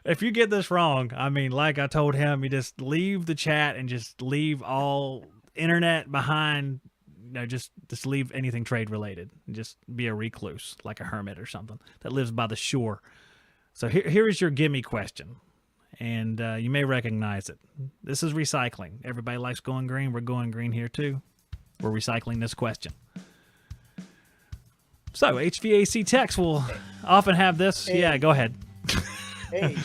if you get this wrong, I mean, like I told him, you just leave the chat and just leave all internet behind. Just leave anything trade related. Just be a recluse, like a hermit or something that lives by the shore. So here is your gimme question, and you may recognize it. This is recycling. Everybody likes going green. We're going green here too. We're recycling this question. So HVAC techs will often have this. Hey. Yeah, go ahead. Hey,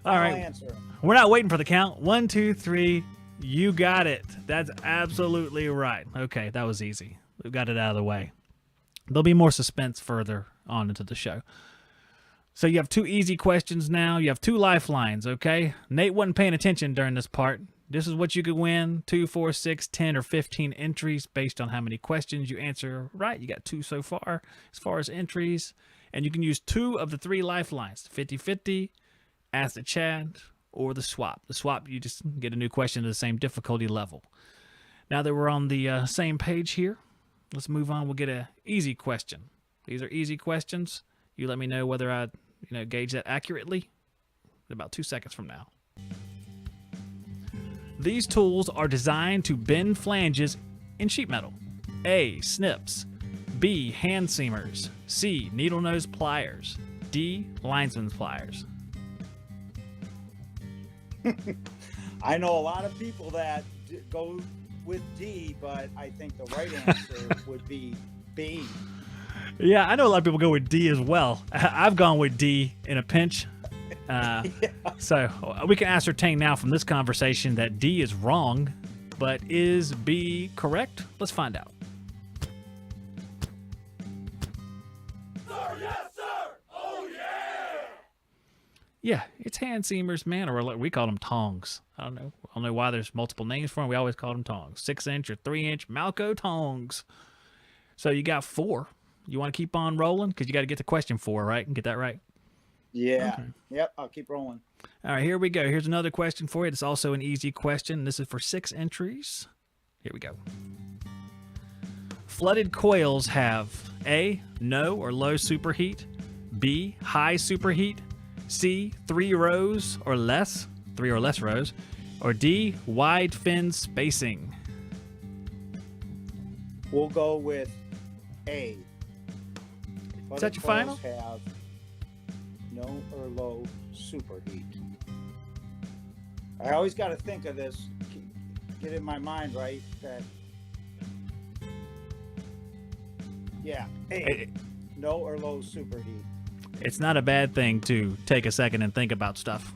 All I'll right. answer. We're not waiting for the count. 1, 2, 3. You got it. That's absolutely right. Okay, that was easy. We've got it out of the way. There'll be more suspense further on into the show. So you have 2 easy questions now. You have 2 lifelines, okay? Nate wasn't paying attention during this part. This is what you could win: 2, 4, 6, 10, or 15 entries based on how many questions you answer right. You got 2 so far as far as entries. And you can use 2 of the 3 lifelines: 50-50, Ask the Chat, or the swap. The swap, you just get a new question to the same difficulty level. Now that we're on the same page here, let's move on. We'll get an easy question. These are easy questions. You let me know whether I gauge that accurately in about 2 seconds from now. These tools are designed to bend flanges in sheet metal. A. Snips. B. Hand seamers. C. Needle nose pliers. D. Linesman's pliers. I know a lot of people that go with D, but I think the right answer would be B. Yeah, I know a lot of people go with D as well. I've gone with D in a pinch. So we can ascertain now from this conversation that D is wrong, but is B correct? Let's find out. Sir, yes, sir. Oh, yeah. Yeah, it's hand seamers, man, or we call them tongs. I don't know why there's multiple names for them. We always call them tongs. 6-inch or 3-inch Malco tongs. So you got 4. You want to keep on rolling? Because you got to get to question 4, right? And get that right. Yeah. Okay. Yep. I'll keep rolling. All right, here we go. Here's another question for you. It's also an easy question. This is for 6 entries. Here we go. Flooded coils have A, no or low superheat, B, high superheat, C, 3 rows or less, 3 or less rows, or D, wide fin spacing. We'll go with A. Is that your final? Have no or low superheat. I always got to think of this, get in my mind, right? That, yeah, A, no or low superheat. It's not a bad thing to take a second and think about stuff.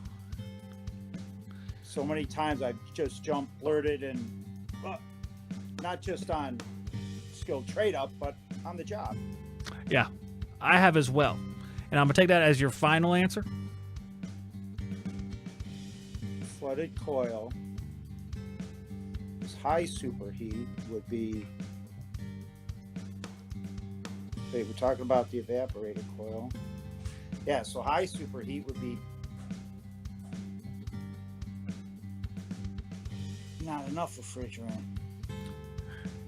So many times I've just jumped, blurted, and not just on skilled trade up, but on the job. Yeah, I have as well. And I'm going to take that as your final answer. Flooded coil. High superheat would be. Wait, we're talking about the evaporated coil. Yeah, so high superheat would be not enough refrigerant.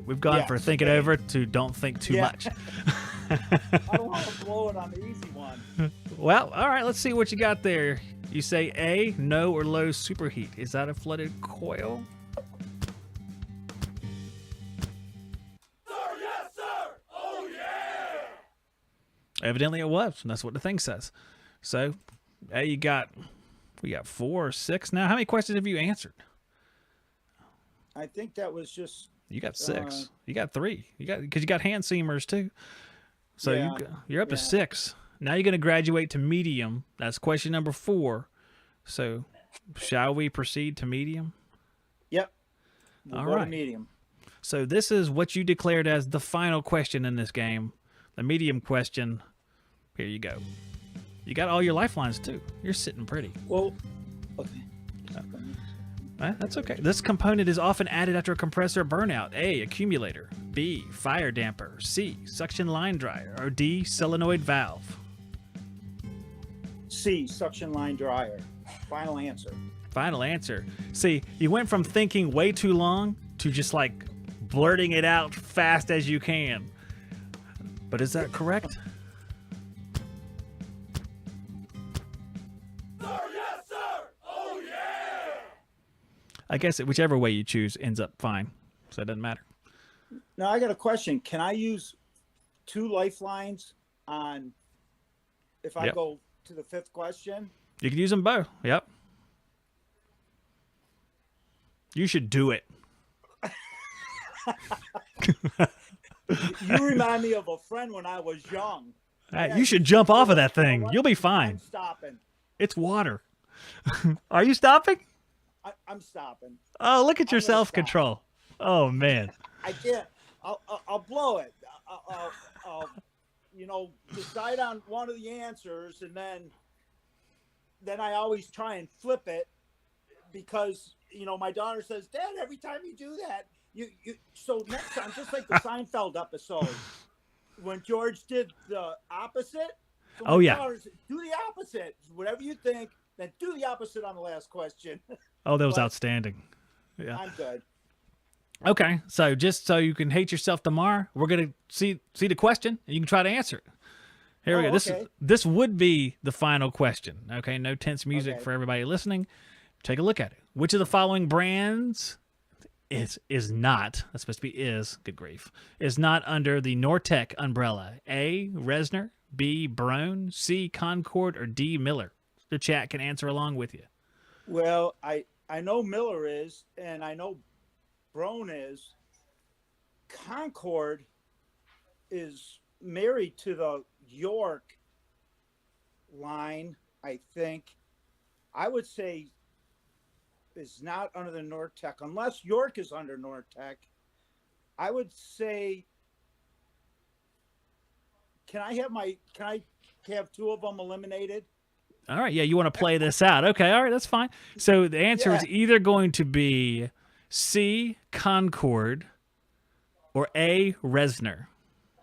We've gone Yes, for thinking A. over to don't think too much. I don't want to blow it on the easy one. Well, all right, let's see what you got there. You say A, no or low superheat. Is that a flooded coil? Sir, yes, sir. Oh, yeah. Evidently it was. And that's what the thing says. So, we got 4 or 6 now. How many questions have you answered? I think that was just. You got 6. You got 3. Because you got hand seamers too. So Yeah, you're up to yeah. 6. Now you're going to graduate to medium. That's question number 4. So, shall we proceed to medium? Yep. We'll All go to right. medium. So this is what you declared as the final question in this game. The medium question. Here you go. You got all your lifelines too. You're sitting pretty. Well, okay. That's okay. This component is often added after a compressor burnout. A, accumulator. B, fire damper. C, suction line dryer. Or D, solenoid valve. C, suction line dryer. Final answer. Final answer. See, you went from thinking way too long to just like blurting it out fast as you can. But is that correct? Sir, yes, sir. Oh, yeah. I guess whichever way you choose ends up fine. So it doesn't matter. Now I got a question. Can I use 2 lifelines on if I Yep. go to the 5th question? You can use them both. Yep. You should do it. You remind me of a friend when I was young. You should jump off of that thing. You'll be I'm fine. stopping. It's water. Are you stopping? I'm stopping. Oh, look at your I'm gonna self-control. Oh, man. I can't. I'll blow it. I'll decide on one of the answers, and then I always try and flip it because my daughter says, "Dad, every time you do that, you." So next time, just like the Seinfeld episode, when George did the opposite. So my Oh, yeah. daughter said, do the opposite. Whatever you think, then do the opposite on the last question. Oh, that was But- outstanding. Yeah. I'm good. Okay, so just so you can hate yourself tomorrow, we're gonna see the question, and you can try to answer it. Here we Oh, go. okay. This would be the final question. Okay, no tense music Okay. for everybody listening. Take a look at it. Which of the following brands is not? That's supposed to be is. Good grief. Is not under the Nortec umbrella. A, Resner. B, Brown. C, Concord. Or D, Miller. The chat can answer along with you. Well, I know Miller is, and I know Brown is. Concord is married to the York line, I think. I would say is not under the Nortec, unless York is under Nortec. I would say, can I have 2 of them eliminated? All right, yeah, you want to play this out. Okay, all right, that's fine. So the answer is either going to be C, Concord, or A, Resner.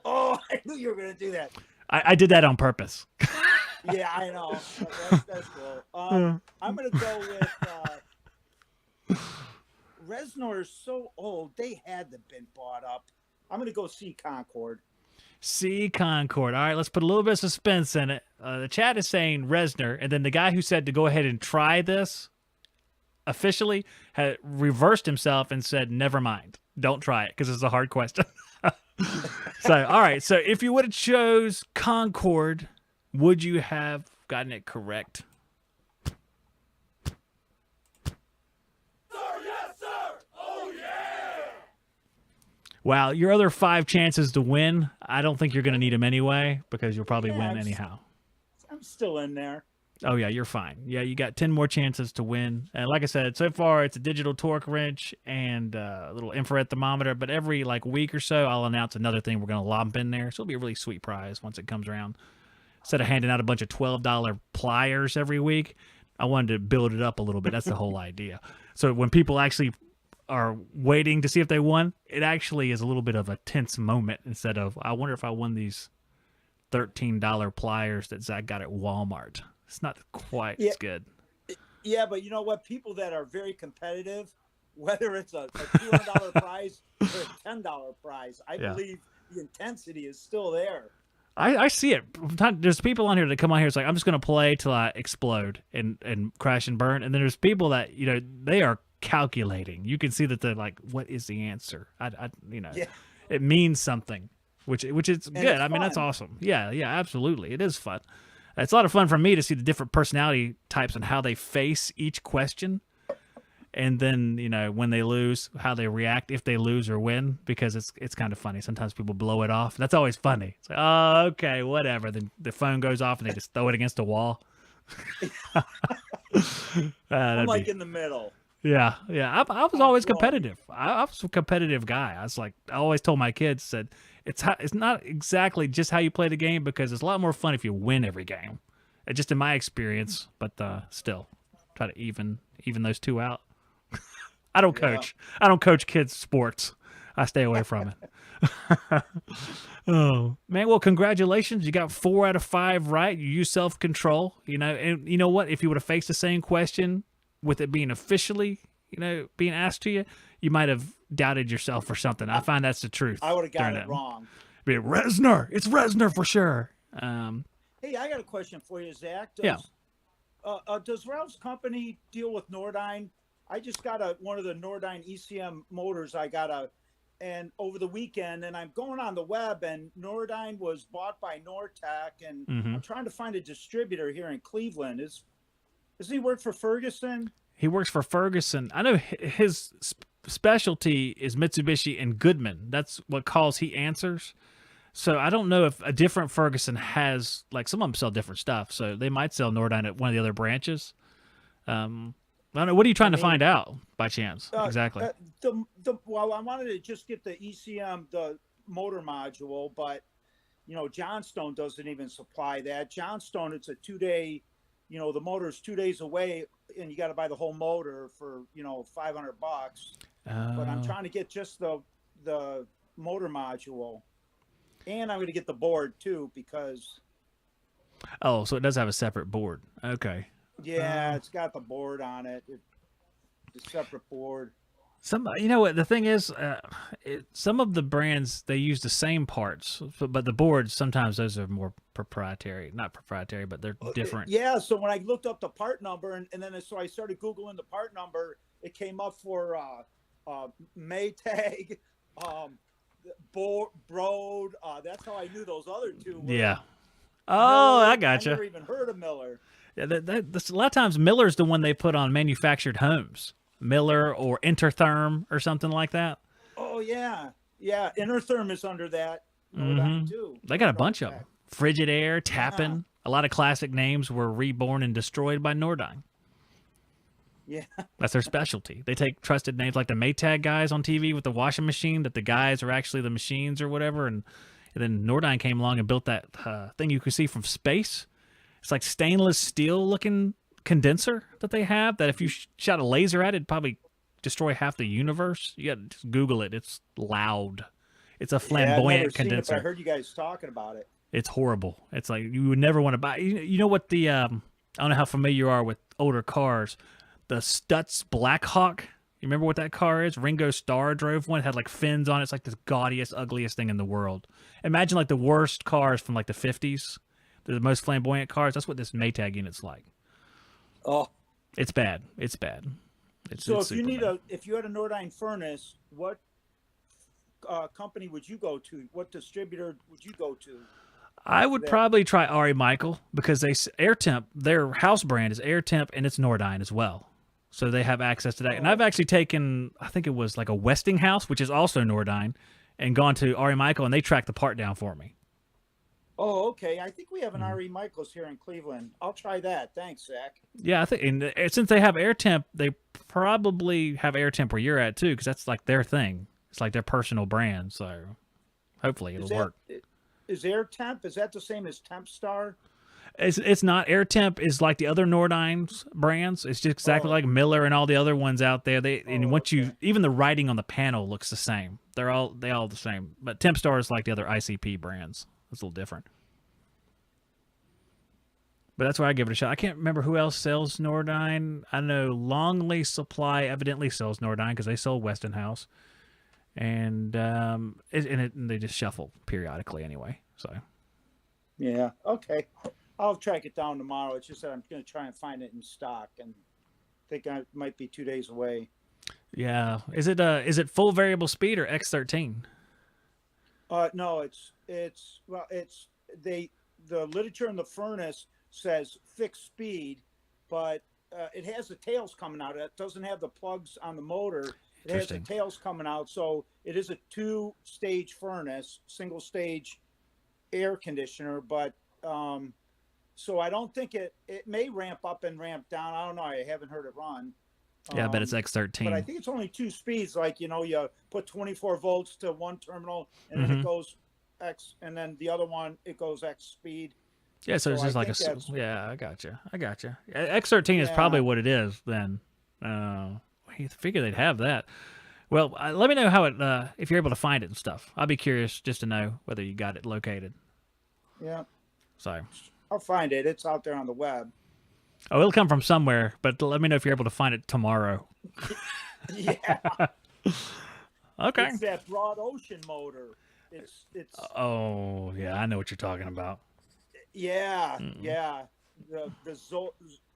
Oh, I knew you were going to do that. I did that on purpose. Yeah, I know. That's cool. I'm going to go with Resnor is so old. They had to been bought up. I'm going to go see Concord. C, Concord. All right, let's put a little bit of suspense in it. The chat is saying Resner, and then the guy who said to go ahead and try this officially had reversed himself and said, never mind. Don't try it because it's a hard question. So, all right. So, if you would have chose Concord, would you have gotten it correct? Sir, yes, sir. Oh, yeah. Wow, your other 5 chances to win, I don't think you're going to need them anyway because you'll probably Yeah, win anyhow. I'm still in there. Oh, yeah, you're fine. Yeah, you got 10 more chances to win. And like I said, so far it's a digital torque wrench and a little infrared thermometer, but every like week or so I'll announce another thing we're going to lump in there. So it'll be a really sweet prize once it comes around. Instead of handing out a bunch of $12 pliers every week, I wanted to build it up a little bit. That's the whole idea. So when people actually are waiting to see if they won, it actually is a little bit of a tense moment instead of, I wonder if I won these $13 pliers that Zach got at Walmart. It's not quite as good. Yeah, but you know what? People that are very competitive, whether it's a $200 prize or a $10 prize, I believe the intensity is still there. I see it. There's people on here that come on here. It's like, I'm just going to play till I explode and crash and burn. And then there's people that, they are calculating. You can see that they're like, what is the answer? It means something, which is good. I mean, that's awesome. Yeah, absolutely. It is fun. It's a lot of fun for me to see the different personality types and how they face each question. And then, when they lose, how they react if they lose or win, because it's kind of funny. Sometimes people blow it off. That's always funny. It's like, oh, okay, whatever. Then the phone goes off and they just throw it against the wall. I'm like in the middle. Yeah. I was always competitive. I was a competitive guy. I always told my kids, said, it's not exactly just how you play the game, because it's a lot more fun if you win every game. Just in my experience, but still, try to even those two out. I don't coach. I don't coach kids sports. I stay away from it. Oh, man. Well, congratulations. You got 4 out of 5 right. You use self-control, and you know what? If you would have faced the same question with it being officially, being asked to you, you might have doubted yourself or something. I find that's the truth. I would have got it wrong. Be Resner. It's Resner for sure. Hey, I got a question for you, Zach. Does Ralph's company deal with Nordyne? I just got one of the Nordyne ECM motors. And over the weekend, and I'm going on the web, and Nordyne was bought by Nortec, and I'm trying to find a distributor here in Cleveland. Does he work for Ferguson? He works for Ferguson. I know his specialty is Mitsubishi and Goodman. That's what calls he answers. So I don't know if a different Ferguson has, like, some of them sell different stuff. So they might sell Nordyne at one of the other branches. I don't know. What are you trying to find out by chance? Exactly. Well, I wanted to just get the ECM, the motor module, but, Johnstone doesn't even supply that. Johnstone, it's a 2-day, the motor's 2 days away, and you got to buy the whole motor for, $500. But I'm trying to get just the motor module. And I'm going to get the board, too, because... Oh, so it does have a separate board. Okay. Yeah, it's got the board on it. The separate board. What the thing is, some of the brands, they use the same parts, but the boards, sometimes those are more proprietary. Not proprietary, but they're different. Yeah, so when I looked up the part number, and then so I started Googling the part number, it came up for Maytag, Broad. That's how I knew those other two were. Yeah. Oh, Miller. I gotcha. I never even heard of Miller. Yeah, a lot of times Miller's the one they put on manufactured homes. Miller or Intertherm or something like that. Oh, yeah. Yeah, Intertherm is under that. Too. They got a bunch of them. Frigidaire, Tappan. Yeah. A lot of classic names were reborn and destroyed by Nordyne. Yeah. That's their specialty. They take trusted names like the Maytag guys on TV with the washing machine, that the guys are actually the machines or whatever. And then Nordyne came along and built that thing you can see from space. It's like stainless steel looking condenser that they have that if you shot a laser at it, it'd probably destroy half the universe. You got to just Google it. It's loud. It's a flamboyant condenser. Seen it, but I heard you guys talking about it. It's horrible. It's like you would never want to buy. You know what the I don't know how familiar you are with older cars. The Stutz Blackhawk. You remember what that car is? Ringo Starr drove one. It had like fins on it. It's like this gaudiest, ugliest thing in the world. Imagine like the worst cars from like the 50s. The most flamboyant cars. That's what this Maytag unit's like. Oh, it's bad. It's bad. So if you had a Nordyne furnace, what company would you go to? What distributor would you go to? I would probably try Ari Michael because Air Temp, their house brand is Air Temp, and it's Nordyne as well. So they have access to that. And I've actually taken, I think it was like a Westinghouse, which is also Nordyne, and gone to Ari Michael, and they tracked the part down for me. Oh, okay. I think we have an RE Michaels here in Cleveland. I'll try that. Thanks, Zach. Yeah, I think, and since they have Air Temp, they probably have Air Temp where you're at too, because that's like their thing. It's like their personal brand. So hopefully it'll work. Is Air Temp, is that the same as Temp Star? It's not. Air Temp is like the other Nordyne brands. It's just exactly like Miller and all the other ones out there. Even the writing on the panel looks the same. They all the same. But Temp Star is like the other ICP brands. It's a little different. But that's why I give it a shot. I can't remember who else sells Nordyne. I know Longley Supply evidently sells Nordyne because they sell Westinghouse. And they just shuffle periodically anyway. So yeah, okay. I'll track it down tomorrow. It's just that I'm going to try and find it in stock, and think I might be 2 days away. Yeah, is it full variable speed or X13? No, the literature in the furnace says fixed speed, but it has the tails coming out. It doesn't have the plugs on the motor. It has the tails coming out, so it is a 2-stage furnace, single stage air conditioner, but so I don't think it may ramp up and ramp down. I don't know. I haven't heard it run. Yeah, I bet it's X13. But I think it's only 2 speeds. Like, you put 24 volts to one terminal, and then it goes X, and then the other one, it goes X speed. Yeah, so it's just like yeah, I gotcha. X13 is probably what it is then. You figure they'd have that. Well, let me know how it, if you're able to find it and stuff. I'll be curious just to know whether you got it located. Yeah. So I'll find it. It's out there on the web. Oh, it'll come from somewhere, but let me know if you're able to find it tomorrow. Yeah. Okay. It's that broad ocean motor. It's. Oh yeah, I know what you're talking about. Yeah, yeah. The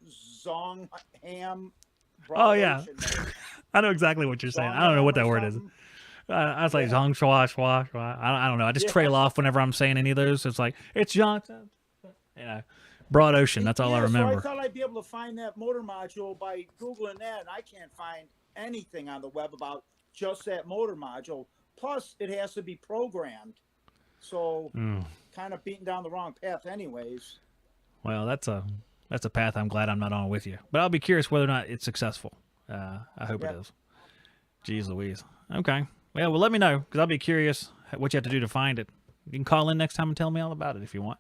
Zongham. Oh yeah, I know exactly what you're saying. I don't know what that word is. I was like Zong Shwa Shwa. I don't know. I just trail off whenever I'm saying any of those. It's like it's Johnson. Broad ocean. That's all I remember. So I thought I'd be able to find that motor module by Googling that, and I can't find anything on the web about just that motor module. Plus, it has to be programmed. So, kind of beating down the wrong path, anyways. Well, that's a path I'm glad I'm not on with you. But I'll be curious whether or not it's successful. I hope it is. Jeez Louise. Okay. Well, let me know, because I'll be curious what you have to do to find it. You can call in next time and tell me all about it if you want.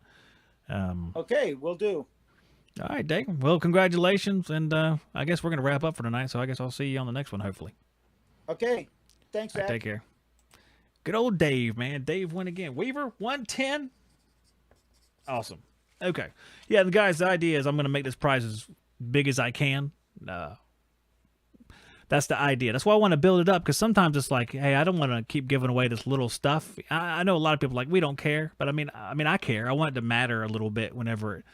Okay, will do. All right, Dave. Well, congratulations, and I guess we're going to wrap up for tonight, so I guess I'll see you on the next one, hopefully. Okay. Thanks, Zach. Take care. Good old Dave, man. Dave won again. Weaver, 110. Awesome. Okay. Yeah, the guys, the idea is I'm going to make this prize as big as I can. That's the idea. That's why I want to build it up, because sometimes it's like, hey, I don't want to keep giving away this little stuff. I know a lot of people are like, we don't care, but I mean, I care. I want it to matter a little bit whenever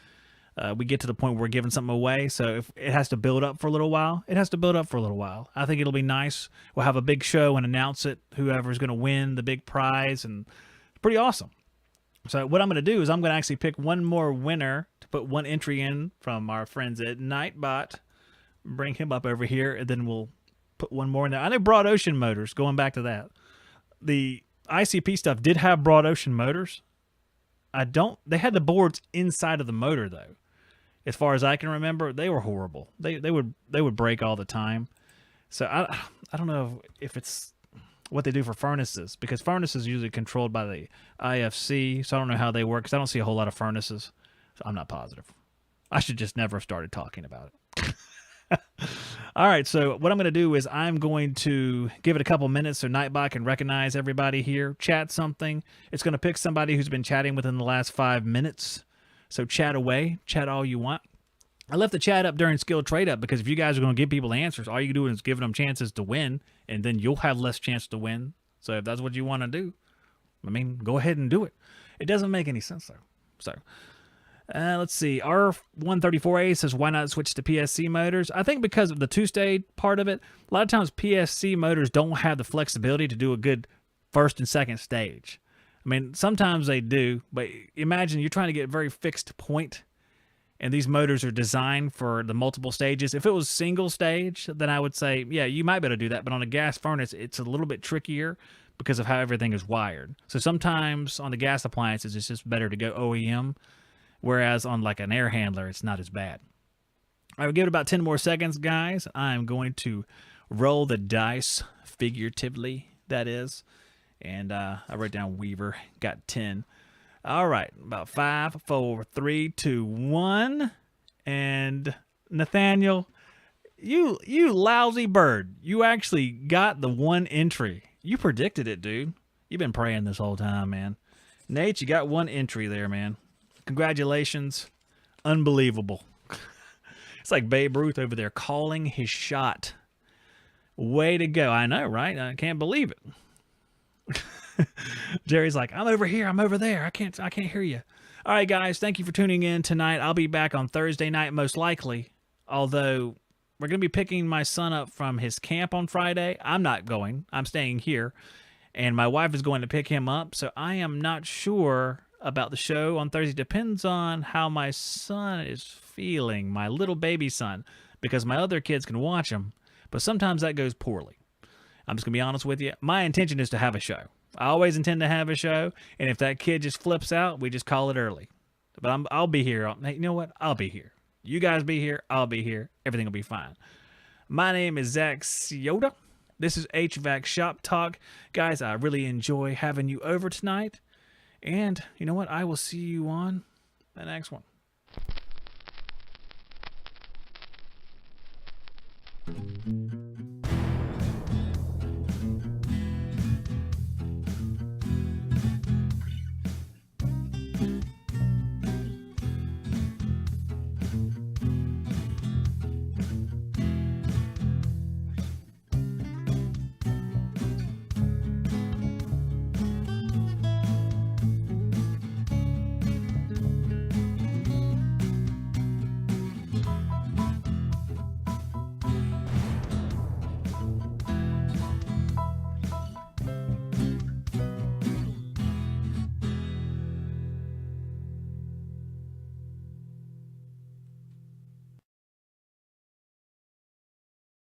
we get to the point where we're giving something away. So if it has to build up for a little while, it has to build up for a little while. I think it'll be nice. We'll have a big show and announce it, whoever's going to win the big prize, and it's pretty awesome. So what I'm going to do is I'm going to actually pick one more winner to put one entry in from our friends at Nightbot. Bring him up over here, and then we'll put one more in there. I know Broad Ocean Motors, going back to that. The ICP stuff did have Broad Ocean Motors. They had the boards inside of the motor, though. As far as I can remember, they were horrible. They would break all the time. So I don't know if it's what they do for furnaces, because furnaces are usually controlled by the IFC, so I don't know how they work, because I don't see a whole lot of furnaces. So I'm not positive. I should just never have started talking about it. All right, so what I'm going to do is I'm going to give it a couple minutes so Nightbot can recognize everybody here, chat something. It's going to pick somebody who's been chatting within the last 5 minutes. So chat away, chat all you want. I left the chat up during Skill Trade Up because if you guys are going to give people answers, all you do is giving them chances to win, and then you'll have less chance to win. So if that's what you want to do, I mean, go ahead and do it. It doesn't make any sense, though. So let's see. R134A says, why not switch to PSC motors? I think because of the two-stage part of it, a lot of times PSC motors don't have the flexibility to do a good first and second stage. I mean, sometimes they do, but imagine you're trying to get a very fixed point, and these motors are designed for the multiple stages. If it was single stage, then I would say, yeah, you might be able to do that. But on a gas furnace, it's a little bit trickier because of how everything is wired. So sometimes on the gas appliances, it's just better to go OEM, whereas on like an air handler, it's not as bad. I will give it about 10 more seconds, guys. I'm going to roll the dice, figuratively, that is. And I wrote down Weaver, got 10. All right, about 5, 4, 3, 2, 1. And Nathaniel, you lousy bird. You actually got the one entry. You predicted it, dude. You've been praying this whole time, man. Nate, you got one entry there, man. Congratulations. Unbelievable. It's like Babe Ruth over there calling his shot. Way to go. I know, right? I can't believe it. Jerry's like, I'm over here, I'm over there. I can't hear you. All right, guys, thank you for tuning in tonight. I'll be back on Thursday night, most likely. Although we're going to be picking my son up from his camp on Friday. I'm not going. I'm staying here. And my wife is going to pick him up. So I am not sure about the show on Thursday. Depends on how my son is feeling, my little baby son, because my other kids can watch him. But sometimes that goes poorly. I'm just going to be honest with you. My intention is to have a show. I always intend to have a show, and if that kid just flips out, we just call it early. But I'll be here. Hey, you know what? I'll be here. You guys be here. I'll be here. Everything will be fine. My name is Zach Ciota. This is HVAC Shop Talk. Guys, I really enjoy having you over tonight. And you know what? I will see you on the next one.